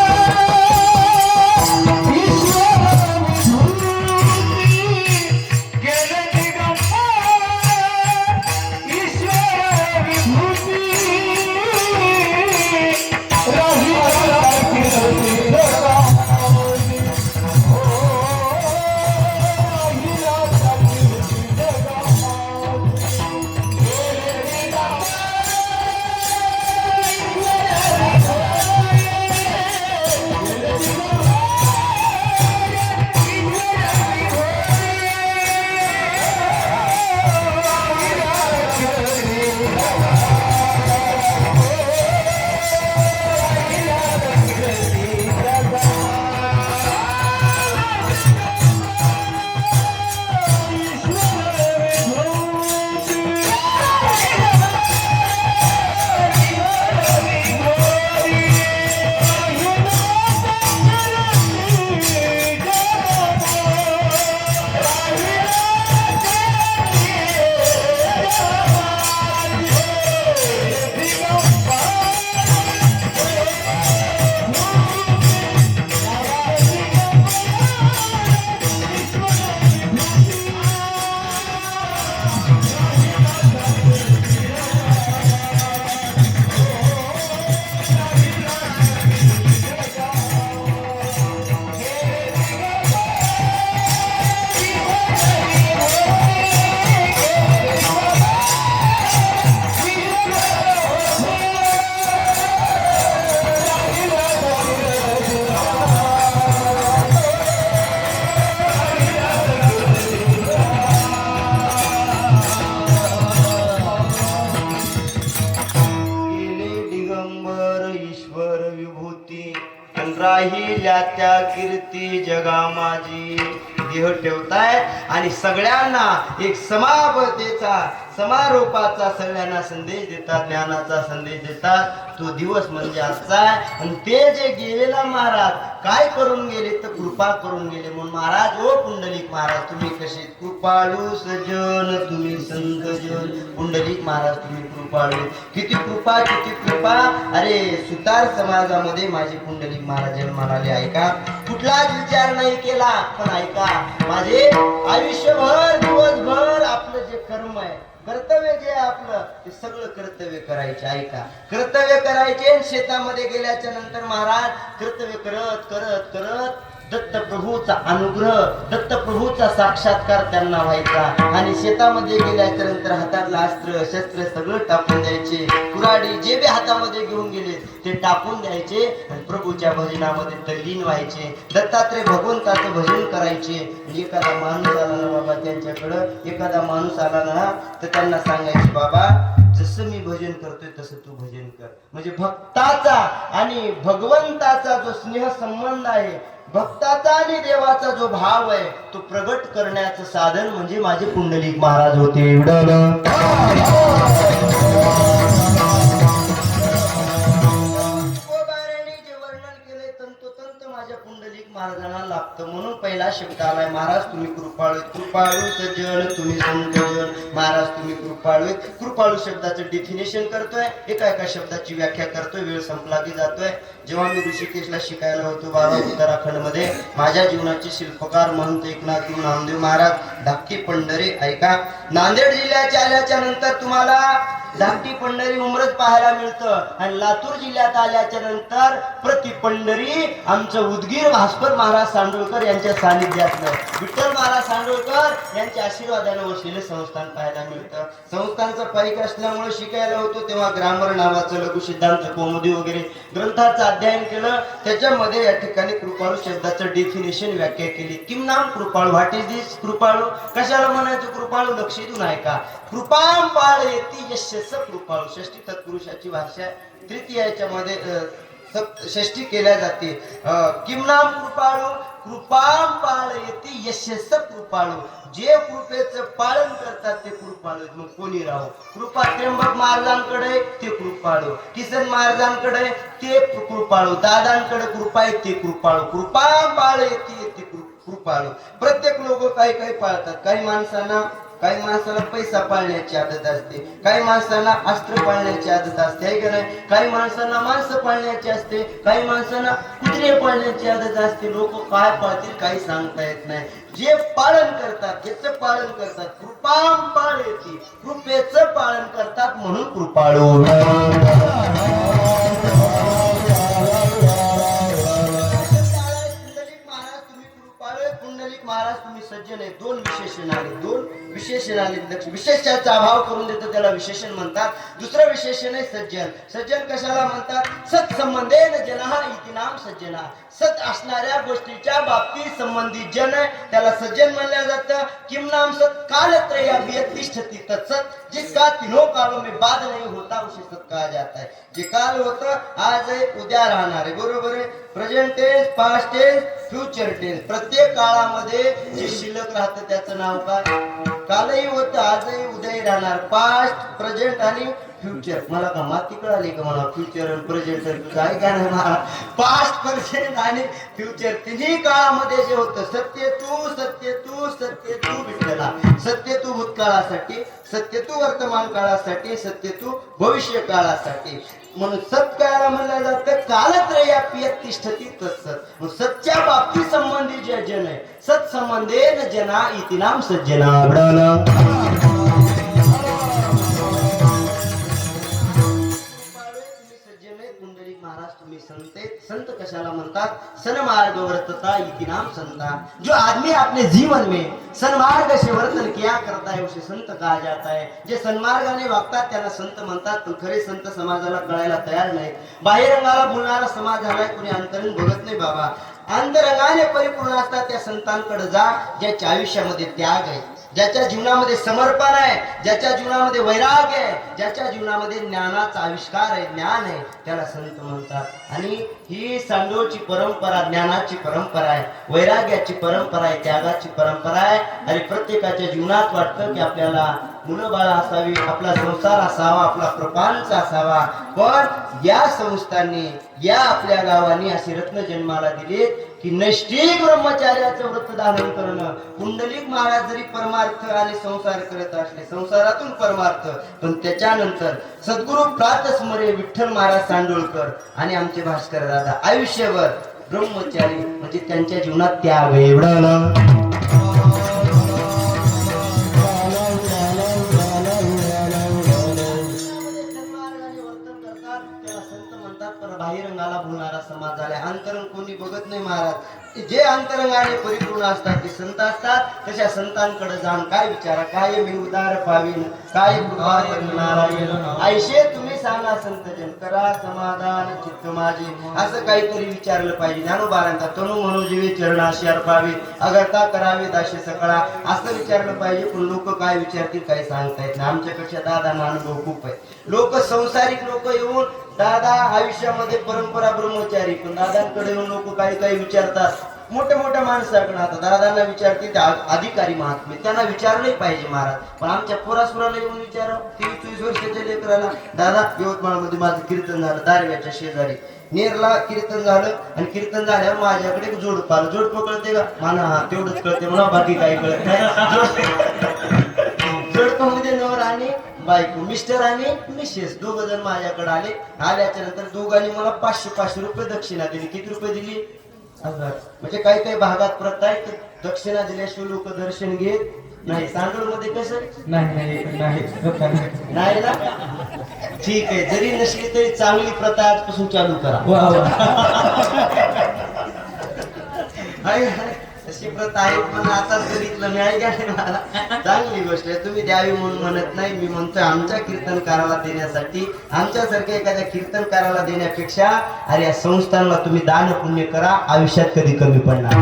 अन राहिल्या त्या कीर्ती जगा माझी. देह ठेवताय आणि सगळ्यांना एक समापतेचा समारोपाचा सगळ्यांना संदेश देतात, ज्ञानाचा संदेश देतात. तो दिवस म्हणजे आजचा आहे. आणि ते जे गेलेला महाराज काय करून गेले तर कृपा करून गेले. म्हणून महाराज ओ पुंडलिक महाराज तुम्ही कसे कृपाळू सजन तुम्ही संत जन. पुंडलिक महाराज तुम्ही कृपाळू. किती कृपा किती कृपा. अरे सुतार समाजामध्ये माझे पुंडलिक महाराज म्हणाले ऐका कुठलाच विचार नाही केला पण ऐका माझे आयुष्यभर दिवसभर आपलं जे कर्म आहे कर्तव्य जे आहे आपलं ते सगळं कर्तव्य करायचे. ऐका कर्तव्य करायचे. शेतामध्ये गेल्याच्या नंतर महाराज कर्तव्य करत करत करत दत्तप्रभूचा अनुग्रह दत्तप्रभूचा साक्षात्कार त्यांना व्हायचा. आणि शेतामध्ये गेल्याच्या नंतर हातातलं अस्त्र शस्त्र सगळं टाकून द्यायचे. कुऱ्हाडी जे बी हातामध्ये घेऊन गेले ते टाकून द्यायचे आणि प्रभूच्या भजनामध्ये तल्लीन व्हायचे. दत्तात्रय भगवंताचं भजन करायचे. एखादा माणूस आला ना बाबा त्यांच्याकडं एखादा माणूस आला ना तर त्यांना सांगायचे बाबा जसं मी भजन करतोय तसं तू भजन कर. म्हणजे भक्ताचा आणि भगवंताचा जो स्नेह संबंध आहे भक्ताचा आणि देवाचा जो भाव आहे तो प्रगट करण्याचं साधन म्हणजे माझे पुंडलिक महाराज होते. महाराजांना लागतं. म्हणून पहिला शब्द आलाय महाराज तुम्ही कृपाळू. कृपाळू सज्जन तुम्ही संत जन. महाराज तुम्ही कृपाळू. कृपाळू शब्दाचं डेफिनेशन करतोय. एका एका शब्दाची व्याख्या करतोय. वेळ संपला की जातोय. जेव्हा मी ऋषिकेशला शिकायला होतो बाबा उत्तराखंड मध्ये माझ्या जीवनाचे शिल्पकार महंत एकनाथ नामदेव महाराज धाकटी पंढरी. ऐका नांदेड जिल्ह्याच्या आल्याच्या नंतर तुम्हाला धाकटी पंढरी उमरत पाहायला मिळतं. आणि लातूर जिल्ह्यात आल्याच्या नंतर प्रति पंढरी आमचं उदगीर भास्कर महाराज सांडोळकर यांच्या सानिध्यातलं विठ्ठल महाराज सांडोळकर यांच्या आशीर्वादाने वसलेले संस्थान पाहायला मिळतं. संस्थानचा पारिक असल्यामुळे शिकायला होतो तेव्हा ग्रामर नावाचं लघु सिद्धांत कौमुदी वगैरे ग्रंथाचं अध्ययन केलं. त्याच्यामध्ये या ठिकाणी कृपाळू शब्दाचं डेफिनेशन व्याख्या केली. किम नाम कृपाळू. व्हॉट इज दिस कृपाळू. कशाला म्हणायचं कृपाळू लक्षातून ऐका. कृपाम पाळ येती यशस्स कृपाळू. षष्टी तत्पुरुषाची भाषा तृतीय याच्यामध्ये षष्टी केल्या जाते. किम नाम कृपाळू. कृपाम पाळ येती यशस्स कृपाळू. जे कृपेचं पालन करतात ते कृपाळू. मग कोणी राहो. कृपा त्र्यंबक महाराजांकडे ते कृपाळू. किसन महाराजांकडे ते कृपाळू. दादांकडे कृपा आहे ते कृपाळू. कृपाम पाळ येते ते कृपाळू. प्रत्येक लोक काही काही पाळतात. काही माणसाला पैसा पाळण्याची आदत असते. काही माणसांना अस्त्र पाळण्याची आदत असते आहे का नाही. काही माणसांना माणसं पाळण्याची असते. काही माणसांना कुत्रे पाळण्याची आदत असते. लोक काय पाळतील काही सांगता येत नाही. जे पालन करतात याचं पालन करतात. कृपाम पाळ येते कृपेचं पालन करतात म्हणून कृपाळू. पुंडलिक महाराज तुम्ही सज्जन आहे. दोन विशेषण आले. दोन विशेषण आले. विशेषाचा अभाव करून देतो त्याला विशेषण म्हणतात. दुसरं विशेषण आहे सज्जन. सज्जन कशाला म्हणतात. सत संबंधेन जनः इति नाम सज्जना. सत असणाऱ्या गोष्टीच्या बाबतीत संबंधित जन त्याला सज्जन म्हणलं जातं. किम नाम सत कालत्रयाभि तिष्ठति तत्सत. जिसका तीनों कालों में बाद नहीं होता उसे सत कहा जाता है. जे काल होतं आज आहे उद्या राहणार आहे. बरोबर आहे. Present tense past tense future tense. प्रत्येक काळामध्ये जे शिल्लक राहतं त्याचं नाव काय. कालही होतं आजही उद्याही राहणार. पास्ट प्रेझेंट आणि फ्युचर. मला का माती कळाली का मला. फ्युचर आणि प्रेझेंट काय काय नाही मला. पास्ट प्रेझेंट आणि फ्युचर तिन्ही काळामध्ये जे होतं सत्य तू सत्य तू सत्य तू विठ्ठला. सत्य तू भूतकाळासाठी सत्य तू वर्तमान काळासाठी सत्य तू भविष्य काळासाठी. म्हणून सत्काळाला म्हणलं जातं कालत्रयापि तिष्ठति तत्सत. सत्या बाबती संबंधी जे जन आहे सत संबंधेन जना इति नाम सज्जना. महाराज तुम्ही संत. संत कशाला म्हणतात. सन्मार्ग वर्तता इति नाम संता. जो आदमी अपने जीवन में सन्मार्ग से वर्तन किया करता है उसे संत कहा जाता है. जे सन्मार्गाने वागतात त्यांना संत म्हणतात. पण खरे संत समाजाला कळायला तयार नाहीत. बाह्यरंगाला बोलणारा समाज झालाय कोणी अंतरंग बघत नाही बाबा. अंतरंगाने परिपूर्ण असतात त्या संतांकडे जा ज्याच्या आयुष्यामध्ये त्याग आहे. ज्याच्या जीवनामध्ये समर्पण आहे, ज्याच्या जीवनामध्ये वैराग्य आहे, ज्याच्या जीवनामध्ये ज्ञानाचा आविष्कार आहे, ज्ञान आहे, त्याला संत म्हणतात. आणि ही सांडोळची परंपरा ज्ञानाची परंपरा आहे, वैराग्याची परंपरा आहे, त्यागाची परंपरा आहे. आणि प्रत्येकाच्या जीवनात वाटतं की आपल्याला मुलं बाळ असावी, आपला संसार असावा, आपला प्रपंच असावा. पण या संस्थांनी, या आपल्या गावांनी अशी रत्न जन्माला दिलीत की नैष्ठिक ब्रह्मचार्याचं व्रत धारण करणं. पुंडलिक महाराज जरी परमार्थ आणि संसार करत असले, संसारातून परमार्थ, पण त्याच्यानंतर सद्गुरु प्रात स्मरे विठ्ठल महाराज सांडोळकर आणि आमचे भास्कर दादा आयुष्यभर ब्रह्मचारी, म्हणजे त्यांच्या जीवनात त्याग एवढं ना. बाहिरंगाला बोलणारा समाज झाला. अंतरंग कोणी बघत नाही महाराज. जे अंतरंगाने परिपूर्ण असतात ते संत असतात. तशा संतांकडे जाऊन काय विचारा, काय मी उदार पावीन, काय कृपा नारायण ऐशे तुम्ही सांगा संतजन, करा समाधान चित्त माझे, असं काहीतरी विचारलं पाहिजे. ज्ञानोबारांचा तनु मनोजीवी चरणाशी अर्पावी, अगरता करावी दाशे सकळा, असं विचारलं पाहिजे. पण लोक काय विचारतील काही सांगता येत नाही. आमच्यापेक्षा दादांना अनुभव खूप आहे. लोक संसारिक लोक येऊन दादा आयुष्यामध्ये परंपरा ब्रह्मचारी, पण दादांकडे येऊन लोक काही काही विचारतात. मोठ्या मोठ्या माणसाकडे आता दादांना विचारते ते अधिकारी महात्मे, त्यांना विचारले पाहिजे महाराज. पण आमच्या पोरासुराला येऊन विचारावं, 23-24 वर्षाच्या लेकराला, दादा यवतमाळमध्ये माझं कीर्तन झालं दारव्याच्या शेजारी, नेरला कीर्तन झालं, आणि कीर्तन झाल्यावर माझ्याकडे एक जोडपं आलं. जोडपं कळते का मला? हा तेवढंच कळते मला, बाकी काही कळत नाही. जोडपं म्हणजे नवर आणि बायको, मिस्टर आणि मिसेस, दोघ जण माझ्याकडे आले. आल्याच्या नंतर दोघांनी मला 500 रुपये दक्षिणा दिली. किती रुपये दिली? 1000. म्हणजे काही काही भागात प्रथा आहे की दक्षिणा दिल्याशिवाय लोक दर्शन घेत नाही. सांडोळ मध्ये कसं नाही ना? ठीक आहे, जरी नसली तरी चांगली प्रथा आजपासून चालू करा. तशी प्रथा आहे, पण आता बघितलं मी ऐका मला चांगली गोष्ट आहे. तुम्ही द्यावी म्हणून म्हणत नाही, मी म्हणतोय आमच्या कीर्तनकाराला देण्यासाठी, आमच्यासारख्या एखाद्या कीर्तनकाराला देण्यापेक्षा अरे या संस्थांना तुम्ही दान पुण्य करा, आयुष्यात कधी कमी पडणार.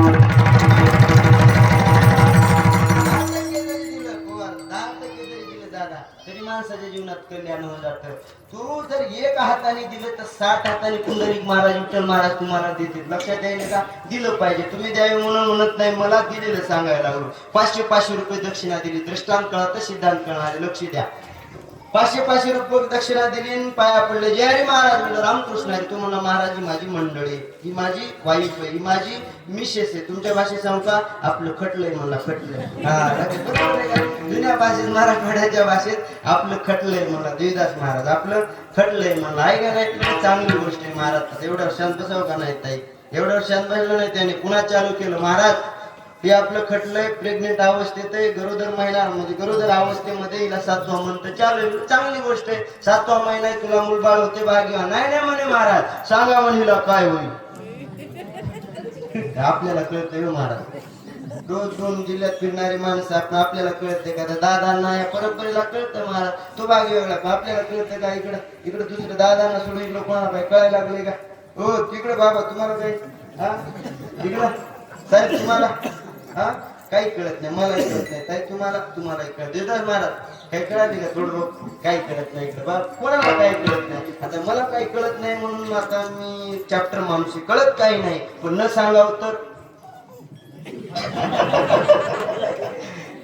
तरी माणसाच्या जीवनात कल्याण होऊन जातं. तू जर एक हाताने दिलं तर 60 हाताने पुंडलिक महाराज विठ्ठल महाराज तुम्हाला देतील. लक्षात यायला का? दिलं पाहिजे. तुम्ही द्यावे म्हणून म्हणत नाही, मला दिलेलं सांगायला लागलो. 500 रुपये दक्षिणा दिली. दृष्टांत कळत सिद्धांत कळणारे लक्ष द्या. 500 रुपये दक्षिणा दिली आणि पाया पडले. जय हरी महाराज म्हणलं, रामकृष्ण हरी. तू म्हणा महाराज ही माझी मंडळी, ही माझी वाईफ आहे, ही माझी मिसेस आहे. तुमच्या भाषेत सांगू का? आपलं खटलंय म्हणला, खटलंय. हा जुन्या भाषेत मराठवाड्याच्या भाषेत आपलं खटलंय म्हणला. देवीदास महाराज आपलं खटलंय म्हणला. ऐका नाही, चांगली गोष्ट आहे महाराज. एवढ्या वर्षांत बसावं का नाही ताई? एवढ्या वर्षांत बसलं नाही त्याने, पुन्हा चालू केलं. महाराज हे आपलं खटलंय, प्रेग्नेंट अवस्थेत आहे, गरोदर महिना म्हणजे गरोदर अवस्थेमध्ये हिला 7वा मंथ चालू आहे. चांगली गोष्ट आहे. 7वा महिना आहे, तुला मुलबाळ होते, भाग्यवान. नाही म्हणे महाराज, सांगा म्हणे हिला काय होईल. आपल्याला कळतंय महाराज. रोज 2 जिल्ह्यात फिरणारी माणसं आपल्याला कळते का? दादांना या परंपरेला कळतं महाराज. तो भाग वेगळा, आपल्याला कळतं का? इकडं दुसरं दादांना सोडून इकडं कोणाला काय कळायला लागले का? हो तिकडे बाबा तुम्हाला काही, हा इकडं साहेब तुम्हाला हा काही कळत नाही, मला कळत नाही ताई, तुम्हालाही कळत. देतात महाराज काही कळाली का? थोडं काही कळत नाही इकडे बाबा, कोणाला काही कळत नाही. आता मला काही कळत नाही म्हणून आता मी चॅप्टर माणूस कळत काही नाही, पण न सांगावं तर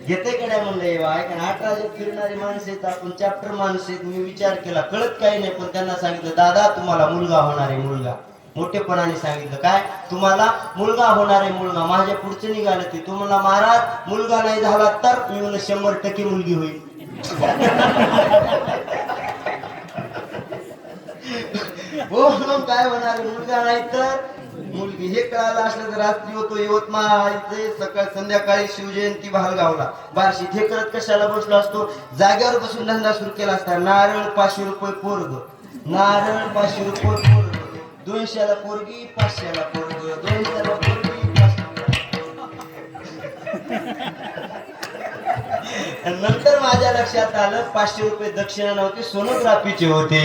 घेते का नाही म्हणलं. ऐका 8 राज्यात फिरणारी माणसं आहेत, आपण चॅप्टर माणसं आहेत. मी विचार केला कळत काही नाही, पण त्यांना सांगितलं दादा तुम्हाला मुलगा होणार आहे. मुलगा मोठेपणाने सांगितलं काय? तुम्हाला मुलगा होणार आहे. मुलगा माझ्या पुढचं निघालं ते. तो म्हणला महाराज मुलगा नाही झाला तर? मी म्हणलं 100% मुलगी होईल. हो मग काय होणार? मुलगा नाही तर मुलगी. हे कळालं असलं तर रात्री होतो यवतमाळ, सकाळ संध्याकाळी शिवजयंती भालगावला, बार्शीत. हे करत कशाला बसलो असतो? जाग्यावर बसून धंदा सुरू केला असता. नारळ 500 रुपये पोरग, नारळ 500 रुपये पोरग, 200ला पोरगी, 500ला पोरग, 200ला पोरगी, 500. नंतर माझ्या लक्षात आलं 500 रुपये दक्षिणा नव्हते, सोनोग्राफीचे होते.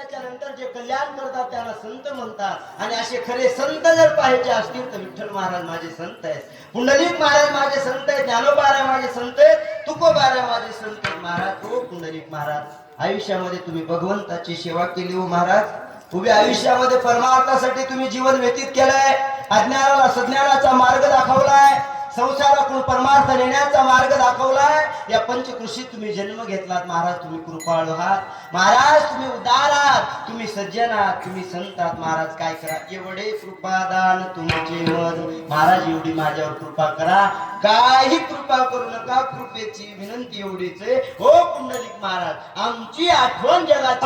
केल्याच्या नंतर जे कल्याण करतात त्याला संत म्हणतात. आणि असे खरे संत जर पाहायचे असतील तर विठ्ठल महाराज माझे संत आहेत, पुंडलिक महाराज माझे संत आहेत, ज्ञानोबा माझे संत आहेत, तुकोबा माझे संत आहेत. महाराज हो पुंडलिक महाराज आयुष्यामध्ये तुम्ही भगवंताची सेवा केली हो महाराज. उभ्या आयुष्यामध्ये परमार्थासाठी तुम्ही जीवन व्यतीत केलंय, अज्ञानाला सज्ञानाचा मार्ग दाखवलाय, संसारातून परमार्थ नेण्याचा मार्ग दाखवलाय. या पंचकृषीत तुम्ही जन्म घेतलात महाराज. तुम्ही कृपाळू आहात महाराज, तुम्ही उदार आहात, तुम्ही सज्जन आहात, तुम्ही संत आहात महाराज. काय करा एवढे कृपादान तुमचे मज महाराज, एवढी माझ्यावर कृपा करा, काही कृपा करू नका. कृपेची विनंती एवढीच आहे हो पुंडलिक महाराज, आमची आठवण जगाची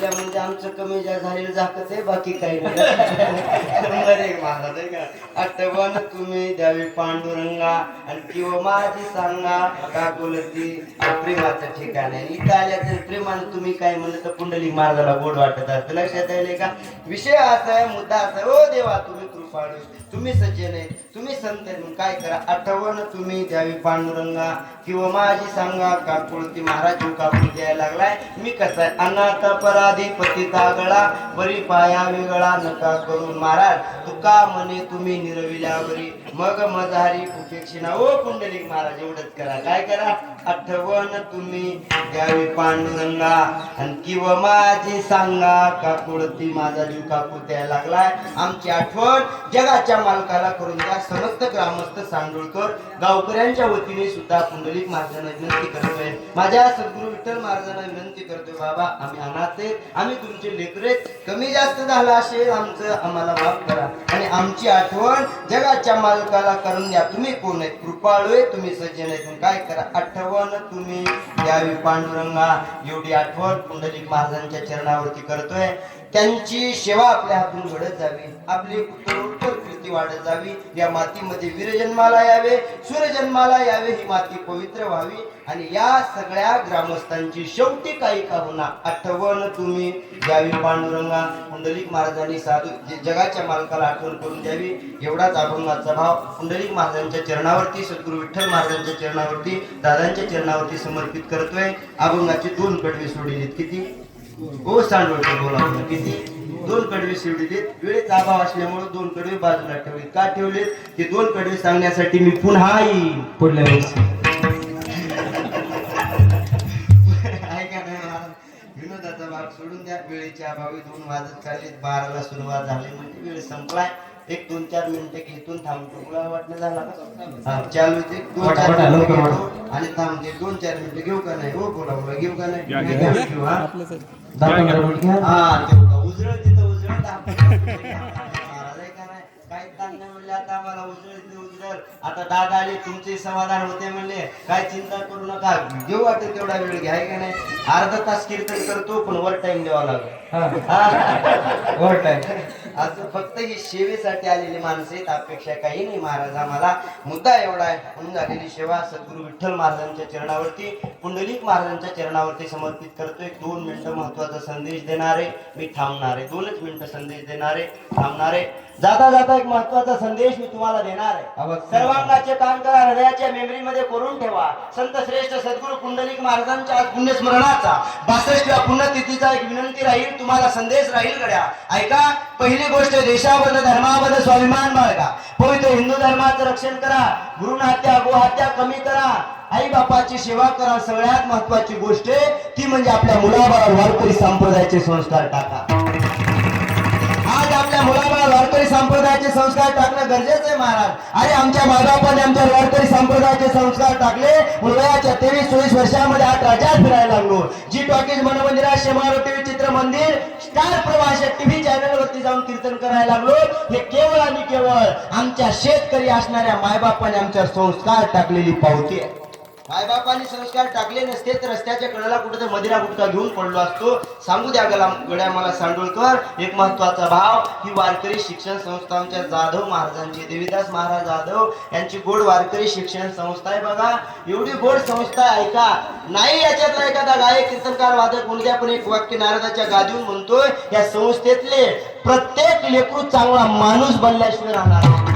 म्हणजे आमचं कमी ज्या झालेलं झाकत आहे, बाकी काही नाही. नंबर एक महाराज आहे का, आठवण तुम्ही द्यावी पांडुरंगा आणि किंवा माझी सांगा का बोलती प्रेमाचं ठिकाण आहे. इथं आल्याचं प्रेमानं तुम्ही काय म्हणलं तर पुंडलिक महाराजाला गोड वाटत असतं. लक्षात येईल का, विषय असा आहे, मुद्दा असा आहे. ओ देवा तुम्ही कृपाळू, तुम्ही सज्जन आहे, तुम्ही संत आहे, मग काय करा आठवण तुम्ही द्यावी पांडुरंगा किंवा माझी सांगा का कुळती. महाराज जीव कापून द्यायला लागलाय. मी कसा आहे अनाथ अपराधी पतिता गळा बरी पाया वेगळा नका करून. महाराज तुका म्हणे तुम्ही निरविल्यावरी मग मजारी उपेक्षिणा. ओ पुंडलिक महाराज एवढंच करा, काय करा आठवण तुम्ही द्यावी पांडुरंगा आणि किंवा माझी सांगा का कुळती. माझा जीव कापू द्यायला लागलाय. आमची आठवण जगाच्या मालकाला करून द्या. समस्त ग्रामस्थ सांडोळकर गावकऱ्यांच्या वतीने सुद्धा पुंडलिक महाराजांना विनंती करतोय, माझ्या सद्गुरू विठ्ठल महाराजांना विनंती करतोय, बाबा आम्ही अनाथ आहेत, आम्ही तुमचे लेकरे, कमी जास्त झालं असेल आमचं आम्हाला माफ करा आणि आमची आठवण जगाच्या मालकाला करून द्या. तुम्ही कोण आहेत, कृपाळू आहे, तुम्ही सज्जन आहेत, मग काय करा आठवण तुम्ही द्यावी पांडुरंगा. एवढी आठवण पुंडलिक महाराजांच्या चरणावरती करतोय. त्यांची सेवा आपल्या हातून घडत जावी, आपली उत्तरोत्तर कीर्ती वाढत जावी. या मातीमध्ये वीरजन्माला यावे, सूर्यजन्माला यावे, ही माती पवित्र व्हावी आणि या सगळ्या ग्रामस्थांची शेवटी काही का होणार आठवण तुम्ही द्यावी पांडुरंगा. पुंडलिक महाराजांनी साधू जगाच्या मालकाला आठवण करून द्यावी. एवढाच अभंगाचा भाव पुंडलिक महाराजांच्या चरणावरती, सद्गुरू विठ्ठल महाराजांच्या चरणावरती, दादांच्या चरणावरती समर्पित करतोय. अभंगाचे 2 कडवे सोडलेत. किती ओ सांडवळकर बोला किती 2 कडवे सोडलेत. वेळेचा अभाव असल्यामुळे 2 कडवे बाजूला ठेवले. का ठेवले ते 2 कडवे सांगण्यासाठी मी पुन्हा येईन पुढल्या वेळेस. विनोदाचा भाग सोडून द्या. वेळेच्या अभावी 2 वाजत चाललेत, 12ला सुरुवात झाली म्हणजे वेळ संपलाय. एक 2-4 मिनिटं की इथून थांबतो तुला वाटणं झाला का हा चालू ते
वाटा,
2-4
वाटा,
मिनिटं
लवकर
घेतो आणि थांबते 2-4 मिनिटं घेऊ का नाही हो बोला बोला घेऊ का नाही घेऊ हा
10-15 मिनिट घ्या
हा ते बघा, उजळं तिथं उजळं महाराज आहे का नाही काही ताण नाही म्हणले आता आम्हाला उजळ तिथे उजळ आता दादा आले तुमचे समाधान होते म्हणले काय चिंता करू नका घेऊ वाटेल तेवढा वेळ घ्या आहे का नाही अर्धा तास कीर्तन करतो पण वर टाइम द्यावा लागेल
ओव्हर टाइम
असं फक्त ही सेवेसाठी आलेली माणसं आहेत अपेक्षा काही नाही महाराज आम्हाला मुद्दा एवढा आहे म्हणून झालेली सेवा सद्गुरू विठ्ठल महाराजांच्या चरणावरती पुंडलिक महाराजांच्या चरणावरती समर्पित करतोय 2 मिनिटं महत्वाचा संदेश देणारे मी थांबणारे 2च मिनिटं संदेश देणारे थांबणारे जाता जाता एक महत्वाचा संदेश मी तुम्हाला देणार आहे
अवश्य.
सर्वांगाचे काम करा हृदयाच्या मेमरीमध्ये करून ठेवा संत श्रेष्ठ सद्गुरू पुंडलिक महाराजांच्या आज पुण्यस्मरणाचा 62व्या पुण्यतिथीचा एक विनंती राहील तुम्हाला संदेश राहील गड्या ऐका पहिली गोष्ट देशाबद्दल धर्माबद्दल स्वाभिमान बाळगा पवित्र हिंदू धर्माचं रक्षण करा भ्रूणहत्या गोहत्या कमी करा आई बापाची सेवा करा सगळ्यात महत्वाची गोष्ट ती म्हणजे आपल्या मुलाबाळावर वारकरी संप्रदायाचे संस्कार टाका आज आपल्या मुलाबाळा वारकरी संप्रदायाचे संस्कार टाकणं गरजेचं आहे महाराज अरे आमच्या मायबापाने आमच्या वारकरी संप्रदायाचे संस्कार टाकले मुलगाच्या 23-24 वर्षामध्ये 8 राज्यात फिरायला लागलो जी टॉकीज मनमंदिरात शेमारो टीव्ही चित्र मंदिर स्टार प्रवाह टीव्ही चॅनल वरती जाऊन कीर्तन करायला लागलो हे केवळ आणि केवळ आमच्या शेतकरी असणाऱ्या मायबापाने आमच्या संस्कार टाकलेली पावती आहे मायबापांनी संस्कार टाकले नसते तर रस्त्याच्या कडेला कुठे मदिरा गुटखा घेऊन पडलो असतो सांगू द्या गड्या मला सांडोळकर एक महत्वाचा भाव ही वारकरी शिक्षण संस्था आमच्या जाधव महाराजांची देवीदास महाराज जाधव यांची गोड वारकरी शिक्षण संस्था आहे बघा एवढी गोड संस्था आहे ऐका नाही याच्यातला एखादा गायक कीर्तनकार वादक मुलगा पण एक वाक्य नारदाच्या गादीहून म्हणतोय या संस्थेतले प्रत्येक लेकरू चांगला माणूस बनल्याशिवाय राहणार नाही.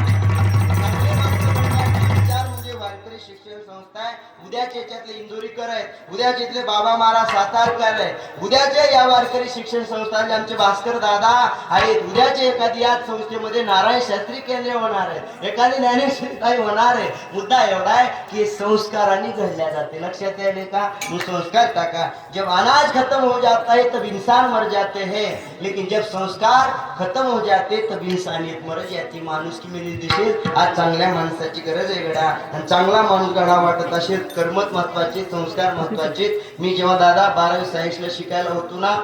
वारकरी शिक्षण संस्था आहे उद्याचे याच्यातले इंदोरीकर आहेत उद्याचे इथले बाबा महाराज सातारकर आहेत उद्याचे या वारकरी शिक्षण संस्थांचे आमचे भास्कर दादा आहेत उद्याचे एखादी याच संस्थेमध्ये नारायण शास्त्री केंद्र होणार आहे एखादी ज्ञानेश्वरी होणार आहे मुद्दा एवढा आहे की संस्कारांनी घडल्या जाते लक्षात यायले का वो संस्कार टाका जब अनाज खत्म हो जाता है तब इंसान मर जाते हैं लेकिन जब संस्कार खत्म हो जाते तब इंसानियत मर जाती माणूस की मेरी दिशेल आज चांगल्या माणसाची गरज आहे गडा आणि चांगला माणूस गडा वाटत असेल कर्मच महत्वाचे संस्कार महत्वाचे मी जेव्हा दादा 12वी सायन्सला शिकायला होतो ना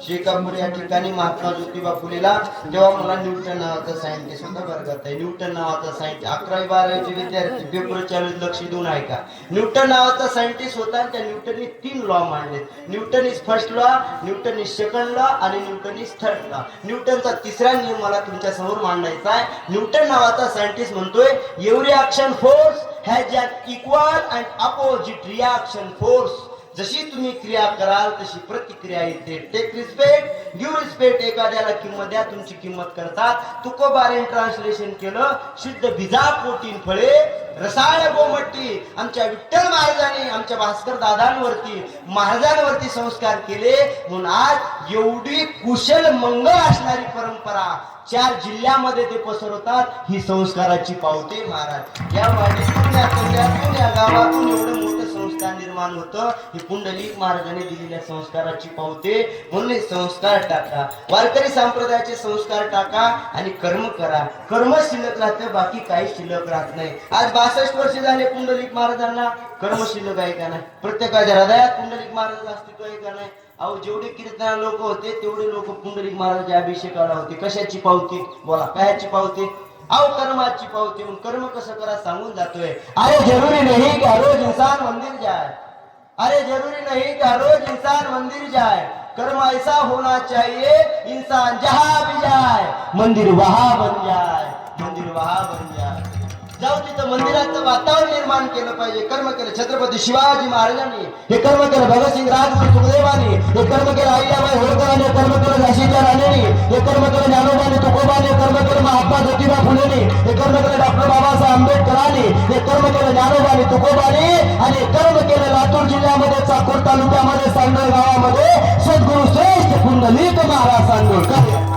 शेकापूर या ठिकाणी महात्मा ज्योतिबा फुलेला जेव्हा मला न्यूटन नावाचा सायंटिस्ट होता वर्गात आहे न्यूटन नावाचा सायंटिस्ट 11वी-12वीचे विद्यार्थी पेपर चालू लक्ष देऊन ऐका न्यूटन नावाचा सायंटिस्ट होता आणि त्या न्यूटनने 3 लॉ मांडलेत Newton is first law Newton is second law आणि न्यूटन इज थर्ड लॉ न्यूटनचा 3रा नियम मला तुमच्या समोर मांडायचा आहे न्यूटन नावाचा सायंटिस्ट म्हणतोय every action force has an equal and opposite reaction force जशी तुम्ही क्रिया कराल तशी प्रतिक्रिया येते टेक रिस्पेक्ट गिव्ह रिस्पेक्ट एखाद्याला किंमत द्या तुमची किंमत करतात तुकोबारेन ट्रान्सलेशन केलं शुद्ध बीजा पोटीन फळे रसाळ गोमट्टी आमच्या विठ्ठल महाराजांनी आमच्या भास्कर दादांवरती महाराजांवरती संस्कार केले म्हणून आज एवढी कुशल मंगळ असणारी परंपरा 4 जिल्ह्यामध्ये ते पसरवतात ही संस्काराची पावते महाराज या वाडीतून या गावातून एवढं मोठं संस्कार निर्माण होतं ही पुंडलिक महाराजांनी दिलेल्या संस्काराची पावते म्हणून हे संस्कार टाका वारकरी संप्रदायाचे संस्कार टाका आणि कर्म करा कर्म शिल्लक राहते बाकी काही शिल्लक राहत नाही आज 62 वर्ष झाले पुंडलिक महाराजांना कर्म शिल्लक आहे का नाही प्रत्येकाच्या हृदयात पुंडलिक महाराजांचं अस्तित्व आहे का नाही अहो जेवढे कीर्तन लोक होते तेवढे लोक पुंडलिक महाराजांच्या अभिषेकाला होते कशाची पावती बोला कायची पावती अहो कर्माची पावती म्हणून कर्म कसं करा सांगून जातोय अरे जरुरी नाही की रोज इंसान मंदिर जाए अरे जरुरी नहीं कि रोज इंसान मंदिर जाए कर्म ऐसा होना चाहिए इंसान जहां भी जाए मंदिर वहां बन जाए मंदिर वहां बन जाए जाऊ तिथं मंदिराचं वातावरण निर्माण केलं पाहिजे कर्म केलं छत्रपती शिवाजी महाराजांनी हे कर्म केलं भगतसिंग राजगुरू सुखदेवानी हे कर्म केलं अहिल्याबाई होळकरांनी कर्म केलं झाशीच्या राणीने हे कर्म केलं ज्ञानोबाने तुकोबाने कर्म केलं महात्मा ज्योतिबा फुलेने हे कर्म केलं डॉक्टर बाबासाहेब आंबेडकरांनी हे कर्म केलं ज्ञानोबाने तुकोबाने आणि कर्म केलं लातूर जिल्ह्यामध्ये चाकूर तालुक्यामध्ये सांडोळ गावामध्ये सद्गुरू श्रेष्ठ पुंडलिक महाराज सांडोळकर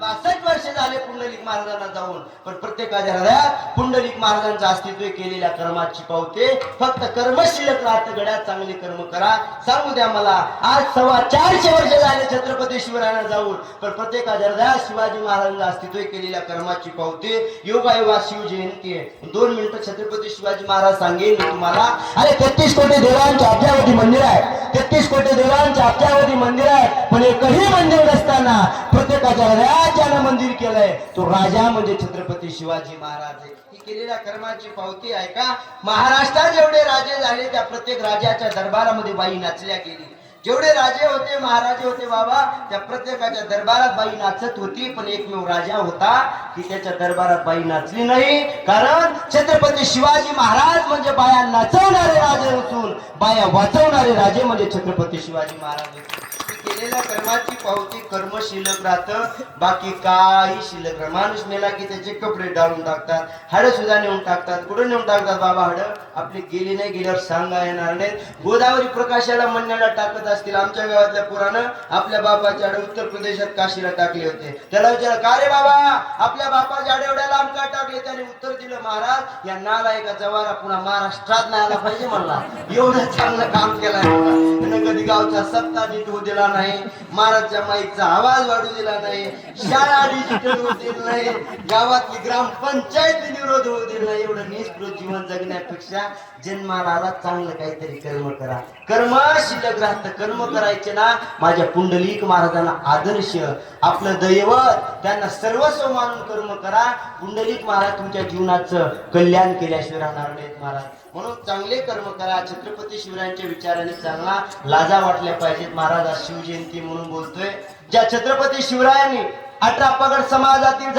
62 वर्ष झाले पुंडलिक महाराज महाराजांना जाऊन, पण प्रत्येकाच्या हृदयात पुंडलिक महाराजांचं अस्तित्व केलेल्या कर्माची पावते. फक्त कर्म शिल्लक राहतं गड्यात, चांगले कर्म करा. सांगू द्या मला, आज 450 वर्ष झाले छत्रपती शिवरायांना जाऊन, पण प्रत्येकाच्या हृदयात शिवाजी महाराजांचं अस्तित्व केलेल्या कर्माची पावते. योगायोगात शिवजयंती आहे. 2 मिनिटं छत्रपती शिवाजी महाराज सांगेन मी तुम्हाला. अरे 33 कोटी देवांचे अब्जावधी मंदिर आहे, 33 कोटी देवांचे अब्जावधी मंदिर आहे, पण एकही मंदिर नसताना प्रत्येकाच्या हृदयात ज्यानं मंदिर केलंय तो राजा म्हणजे छत्रपती शिवाजी महाराज आहे. ही केलेल्या कर्माची पावती आहे का? महाराष्ट्रात जेवढे राजे झाले त्या प्रत्येक राजाच्या दरबारामध्ये बाई नाचल्या गेली. जेवढे राजे होते, महाराजे होते बाबा, त्या प्रत्येकाच्या दरबारात बाई नाचत होती, पण एकमेव राजा होता की त्याच्या दरबारात बाई नाचली नाही. कारण छत्रपती शिवाजी महाराज म्हणजे बाया नाचवणारे राजे नसून बाया वाचवणारे राजे म्हणजे छत्रपती शिवाजी महाराज होते. केलेल्या कर्माची पावती कर्म शिल्लक राहतं, बाकी काही शिल्लक राहत. माणूस मेला की त्याचे कपडे डाळून टाकतात, हाडं सुद्धा नेऊन टाकतात. कुठे नेऊन टाकतात बाबा हाडं? आपली गेली नाही गेल्यावर सांगा येणार नाहीत. गोदावरी प्रकाशाला म्हणण्याला टाकत असतील. आमच्या गावातल्या पुरानं आपल्या बापाच्या हाडं उत्तर प्रदेशात काशीला टाकले होते. त्याला विचार, का रे बाबा आपल्या बापाच्या हाडं एवढ्या लांब का टाकले? त्याने उत्तर दिलं, महाराज या नालायका जवारा पुन्हा महाराष्ट्रात नाही आला पाहिजे म्हणला. एवढं चांगलं काम केलं, कधी गावचा सत्ता नीट होऊ दिला नाही, महाराजच्या माईकचा आवाज वाढू दिला नाही, शाळा डिजिटल होऊ दिली नाही, गावातली ग्रामपंचायत विरोध होऊ दिला नाही. एवढं निष्कृत जीवन जगण्यापेक्षा जन्माला आला चांगलं काहीतरी कर्म करा. कर्म शिल्लक राहतं, कर्म करायचे ना. माझ्या पुंडलिक महाराजांना आदर्श, आपलं दैवत, त्यांना सर्वस्व मानून कर्म करा. पुंडलिक महाराज तुमच्या जीवनाचं कल्याण केल्याशिवाय राहणार नाहीत महाराज. म्हणून चांगले कर्म करा. छत्रपती शिवरायांच्या विचाराने चांगला लाजा वाटल्या पाहिजेत. महाराज आज शिवजयंती म्हणून बोलतोय. ज्या छत्रपती शिवरायांनी 18 पगड समाजातील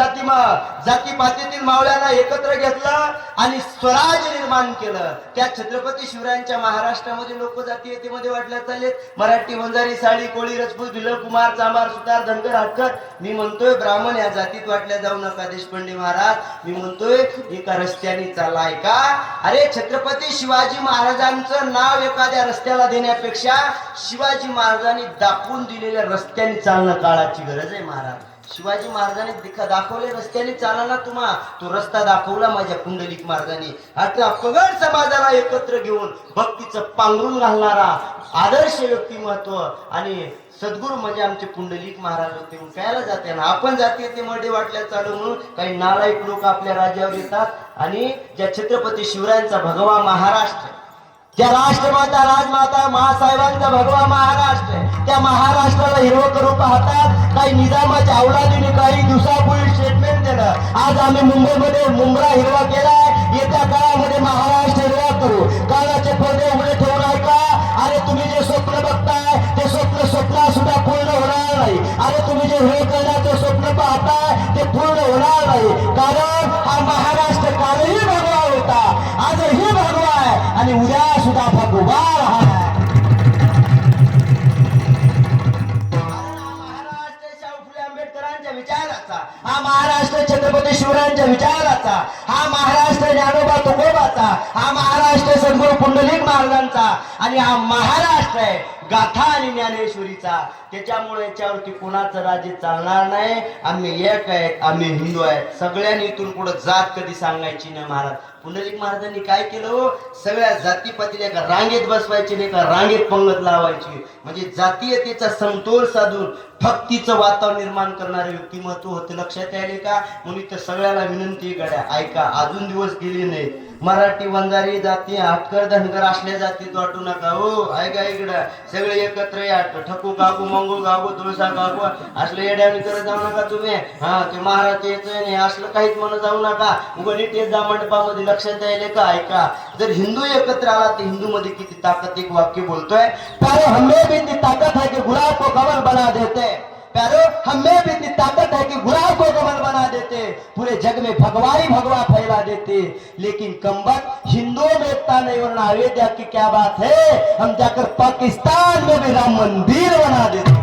जातीपातीतील मावळ्यांना एकत्र घेतलं आणि स्वराज्य निर्माण केलं, त्या छत्रपती शिवरायांच्या महाराष्ट्रामध्ये लोक जातीयतेमध्ये वाटल्या चाललेत. मराठी, वंजारी, साळी, कोळी, राजपूत, भिल्ल, कुमार, चांभार, सुतार, धनगर, हातकर. मी म्हणतोय ब्राह्मण या जातीत वाटल्या जाऊ नका देशपांडे महाराज. मी म्हणतोय एका रस्त्याने चाललाय का? अरे छत्रपती शिवाजी महाराजांचं नाव एखाद्या रस्त्याला देण्यापेक्षा शिवाजी महाराजांनी दाखवून दिलेल्या रस्त्याने चालणं काळाची गरज आहे महाराज. शिवाजी महाराजांनी दाखवले रस्त्याने चाला ना तुम्हा, तो रस्ता दाखवला माझ्या पुंडलिक महाराजांनी. 18 पगड समाजाला एकत्र घेऊन भक्तीचं पांघरून घालणारा आदर्श व्यक्तिमत्व आणि सद्गुरू म्हणजे आमचे पुंडलिक महाराज होते. कायला जाते ना आपण जातीयतेमध्ये वाटल्या चालू म्हणून काही नालायक लोक आपल्या राज्यावर येतात आणि ज्या छत्रपती शिवरायांचा भगवा महाराष्ट्र, ज्या राष्ट्रमाता राजमाता महासाहेबांचा भगवा महाराष्ट्र, त्या महाराष्ट्राला हिरवं करू पाहतात. काही निजामाच्या अवलादीने काही दिवसापूर्वी स्टेटमेंट दिलं, आज आम्ही मुंबईमध्ये मुंब्रा हिरवा केलाय, येत्या काळामध्ये महाराष्ट्र हिरवा करू. काळाचे पडदे उघडे ठेवून ऐका. अरे तुम्ही जे स्वप्न बघताय ते स्वप्न सुद्धा पूर्ण होणार नाही. अरे तुम्ही जे हे करण्याचं स्वप्न पाहताय ते पूर्ण होणार नाही. कारण हा महाराष्ट्र कालही भगवा होता, आजही भगवा आहे आणि उद्या सुद्धा भगवा आहे. विचाराचा हा महाराष्ट्र छत्रपती शिवरायांच्या विचाराचा, हा महाराष्ट्र ज्ञानोबा तुकोबाचा, हा महाराष्ट्र सद्गुरू पुंडलिक महाराजांचा आणि हा महाराष्ट्र आहे गाथा आणि ज्ञानेश्वरीचा. त्याच्यामुळे याच्यावरती कोणाचं राज्य चालणार नाही. आम्ही एक आहेत, आम्ही हिंदू आहेत. सगळ्यांनी इथून पुढे जात कधी सांगायची नाही महाराज. पुंडलिक महाराजांनी काय केलं, सगळ्या जातीपातीला एका रांगेत बसवायची नाही, एका रांगेत पंगत लावायची. म्हणजे जातीयतेचा समतोल साधून भक्तीचं वातावरण निर्माण करणारे व्यक्तिमत्व होते. लक्षात आले का? म्हणून तर सगळ्याला विनंती गड्या ऐका, अजून दिवस गेले नाही. मराठी, वंजारी जाती, हातकर, धनगर असल्या जातीत वाटू नका हो. ऐका इकडं सगळे एकत्र या. ठकू काकू, मंगू काकू, तुळसा काकू असलं येड्यावणी करत जाऊ नका तुम्ही. हा ते महाराज यायचं नाही असलं काहीच म्हणत जाऊ नका. उघडीत येत जा मंडपामध्ये. लक्षात यायले का? ऐका, जर हिंदू एकत्र आला तर हिंदू मध्ये किती ताकद. एक वाक्य बोलतोय, प्यारो हमें भी इतनी ताकत है कि गुलाब को कमल बना देते. प्यारो हमें भी इतनी ताकत है कि गुलाब को कमल बना देते, पूरे जग में भगवा ही भगवा फैला देते. लेकिन कमबख्त हिंदुओं में एकता नहीं, वरना अयोध्या की क्या बात है, हम जाकर पाकिस्तान में भी राम मंदिर बना देते.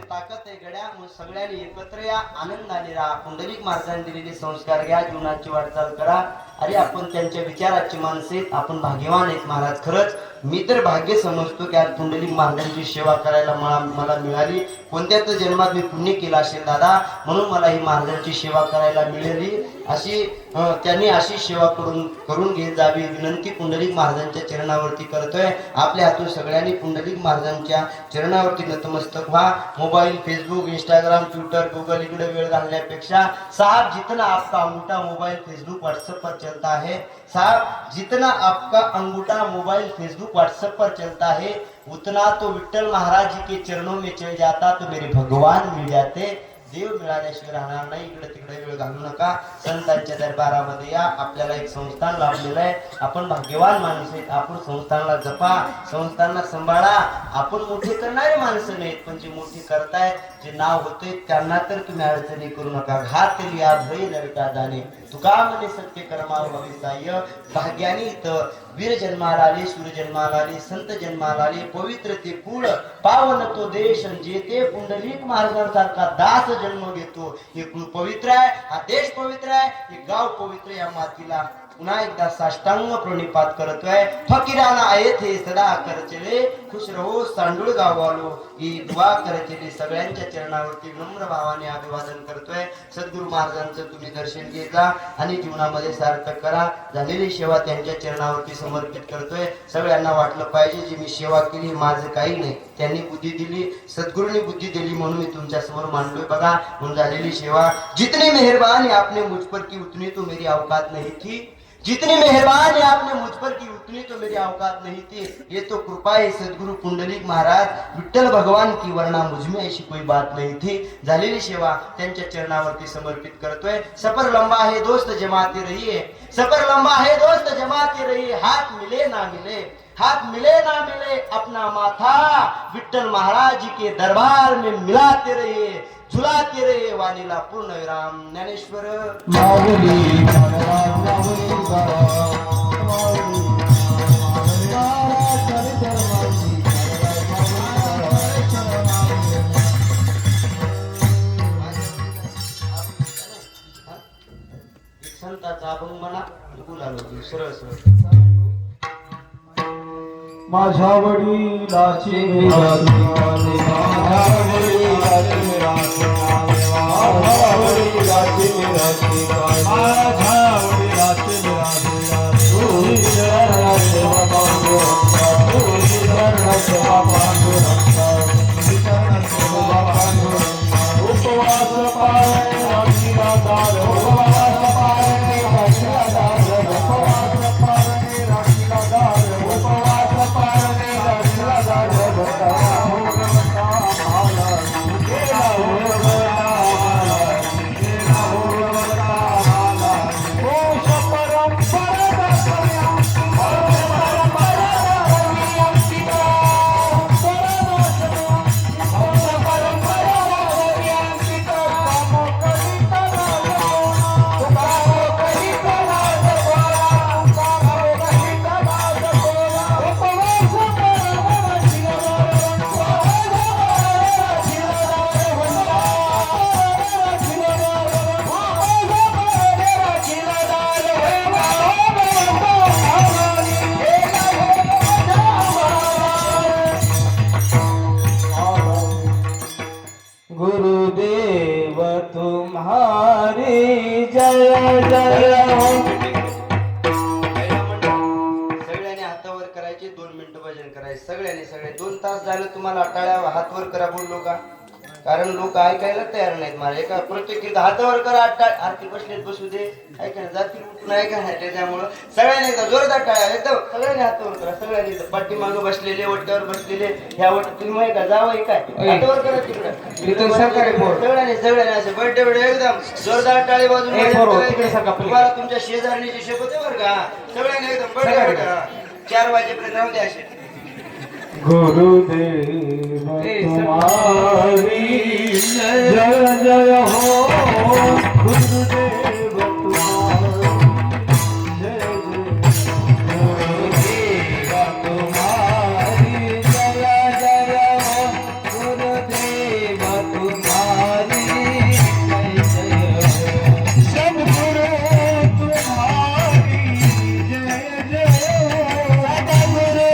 ताकद आहे गड्या. मग सगळ्यांनी एकत्र या, आनंदाने राहा. पुंडलिक महाराजांनी दिलेले संस्कार घ्या, जीवनाची वाटचाल करा. अरे आपण त्यांच्या विचाराची माणसे, आपण भाग्यवान आहेत महाराज. खरंच मी तर भाग्य समजतो की आज पुंडलिक महाराजांची सेवा करायला मला मिळाली. कोणत्याच जन्मात मी पुण्य केलं असेल दादा, म्हणून मला ही महाराजांची सेवा करायला मिळाली. अशी त्यांनी अशी सेवा करून घेत जावी विनंती पुंडलिक महाराजांच्या चरणावरती करतोय. आपल्या हातून सगळ्यांनी पुंडलिक महाराजांच्या चरणावरती नतमस्तक व्हा. Mobile, Facebook, Instagram, Twitter, Google इकडे वेळ घालण्यापेक्षा साहब जितना आपका अंगूठा मोबाइल, फेसबुक, व्हाट्सएप पर चलता है, साहब जितना आपका अंगूठा मोबाइल, फेसबुक, व्हाट्सएप पर चलता है, उतना तो विठ्ठल महाराज जी के चरणों में चल जाता तो मेरे भगवान मिल जाते. देव मिळाल्याशिवाय राहणार नाही. इकडे तिकडे वेळ घालू नका. संतांच्या दरबारामध्ये या. आपल्याला एक संस्थान लाभलेलं आहे. आपण भाग्यवान माणसं आहेत. आपण संस्थानला जपा, संस्थांना सांभाळा. आपण मोठे करणारे माणसं नाहीत, पण जे मोठे करतायत, जे नाव होते त्यांना तर तुम्ही अडचणी करू नका. घात लिया भय नरका जाणे, तुका म्हणे सत्य कर्मा भविसाय. भाग्याने इथं वीर जन्माला आले, सूर्य जन्माला आले, संत जन्माला आले. पवित्र ते कुळ, पावन तो देश, जेथे पुंडलिक महाराजांसारखा दास जन्म घेतो. हे कुळ पवित्र आहे, हा देश पवित्र आहे, हे गाव पवित्र. या मातीला पुन्हा एकदा साष्टांग प्रणिपात करतोय. फकीराना आये थे सदा कर चले, खुश रहो सांडूळ गाववालो. ही दुआ करचले. सगळ्यांच्या चरणावरती विनम्र भावाने अभिवादन करतोय. सद्गुरू महाराजांचं तुम्ही दर्शन घेत जा आणि जीवनामध्ये सार्थक करा. झालेली सेवा त्यांच्या चरणावरती समर्पित करतोय. सगळ्यांना वाटलं पाहिजे जी मी सेवा केली माझं काही नाही, त्यांनी बुद्धी दिली, सद्गुरूंनी बुद्धी दिली म्हणून मी तुमच्या समोर मांडलोय. बघा म्हणून झालेली सेवा. जितनी मेहरबानी आपने मुझ पर की उतनी तो मेरी औकात नहीं थी, जितनी मेहरबानी आपने मुझ पर की उतनी तो मेरी औकात नहीं थी. ये तो कृपा है सद्गुरु पुंडलिक महाराज विठ्ठल भगवान की, वरना मुझमें ऐसी कोई बात नहीं थी. झालेली सेवा त्यांच्या चरणावरती समर्पित करतोय. सफर लंबा है दोस्त जमाते रहिए, सफर लंबा है दोस्त जमाते रहिए. हाथ मिले ना मिले, हाथ मिले ना मिले, अपना माथा विठ्ठल महाराज जी के दरबार में मिलाते रहिए, झुलाते रहिए. वाणीला पूर्ण विराम. ज्ञानेश्वर
माऊली महाराज, माऊली महाराज, माऊली महाराज, चरित्र माऊली
संताचा अभंग म्हणा. बोलालो सरळ सरळ.
माझ्या वडिलाची विरासती, माझ्या वडिलाची विरासती, माझ्या वडिलाची विरासती, माझ्या वडिलाची विरासती. तुझी शरण सेवा पांडुरंगा, तुझी शरण सेवा पांडुरंगा, तुझी शरण सेवा पांडुरंगा. उपवास पाळे राखीला दार, उपवास पाळे राखीला दार, उपवास पाळे राखीला दार, उपवास पाळे राखीला दार. भक्ता हो भक्ता आला, गेला हो भक्ता आला, गेला हो भक्ता आला. वंश परंपरा दाखवल्या, वंश परंपरा दाखवल्या, अंकिता परमात्मा. वंश परंपरा दाखवल्या, अंकिता काम करीत राजा, काम करीत राजा, काम करीत राजा. उपवास गुरुदेव तुम्हारी जय जय हो.
सगळ्यांनी हातावर करायचे. 2 मिनिटं भजन करायचे. सगळे 2 तास झालं तुम्हाला टाळ्या हातवर करा बोललो का? कारण लोक ऐकायला तयार नाहीत. मला एका प्रत्येक हातावर करा. आरती बसलेत बसू दे, ऐका ना जातील उठून ऐका ना. त्याच्यामुळं सगळ्यांनी एकदा जोरदार टाळ्या एकदम सगळ्यांनी हातावर करा. सगळ्यांनी पाठीमागं बसलेले, वट्यावर बसलेले, ह्या वट तुम्ही माहिती का जावं काय हातावर करा तिकडं. सगळ्यांनी असे बड्डे एकदम जोरदार टाळी बाजून तुम्हाला तुमच्या शेजारणीची शपथ आहे बरं का. सगळ्यांनी एकदम बड्डे करा. 4 वाजेपर्यंत राहू द्या असे.
गुरुदेव तुम्हारी जय जय हो. गुरुदेव तुम्हारी जय जय. गुरुदेव तुम्हारी जय जय हो. गुरुदेव तुम्हारी जय जय हो. सद्गुरु तुम्हारी जय जय हो. सद्गुरु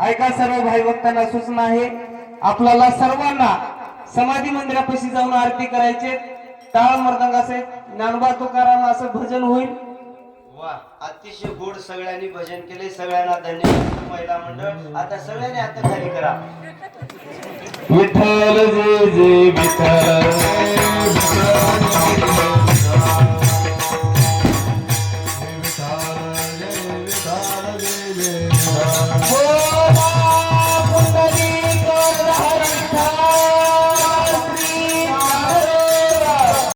ऐका सर्व भाई भक्तांना सूचना आहे, आपल्याला सर्वांना समाधी मंदिरापाशी जाऊन आरती करायचे. टाळ मृदंगाचे ज्ञानोबा तुकाराम असं भजन होईल.
वा, अतिशय गोड सगळ्यांनी भजन केले. सगळ्यांना धन्यवाद. महिला मंडळ आता सगळ्यांनी हात खाली करा.
विठ्ठल जय जय विठ्ठल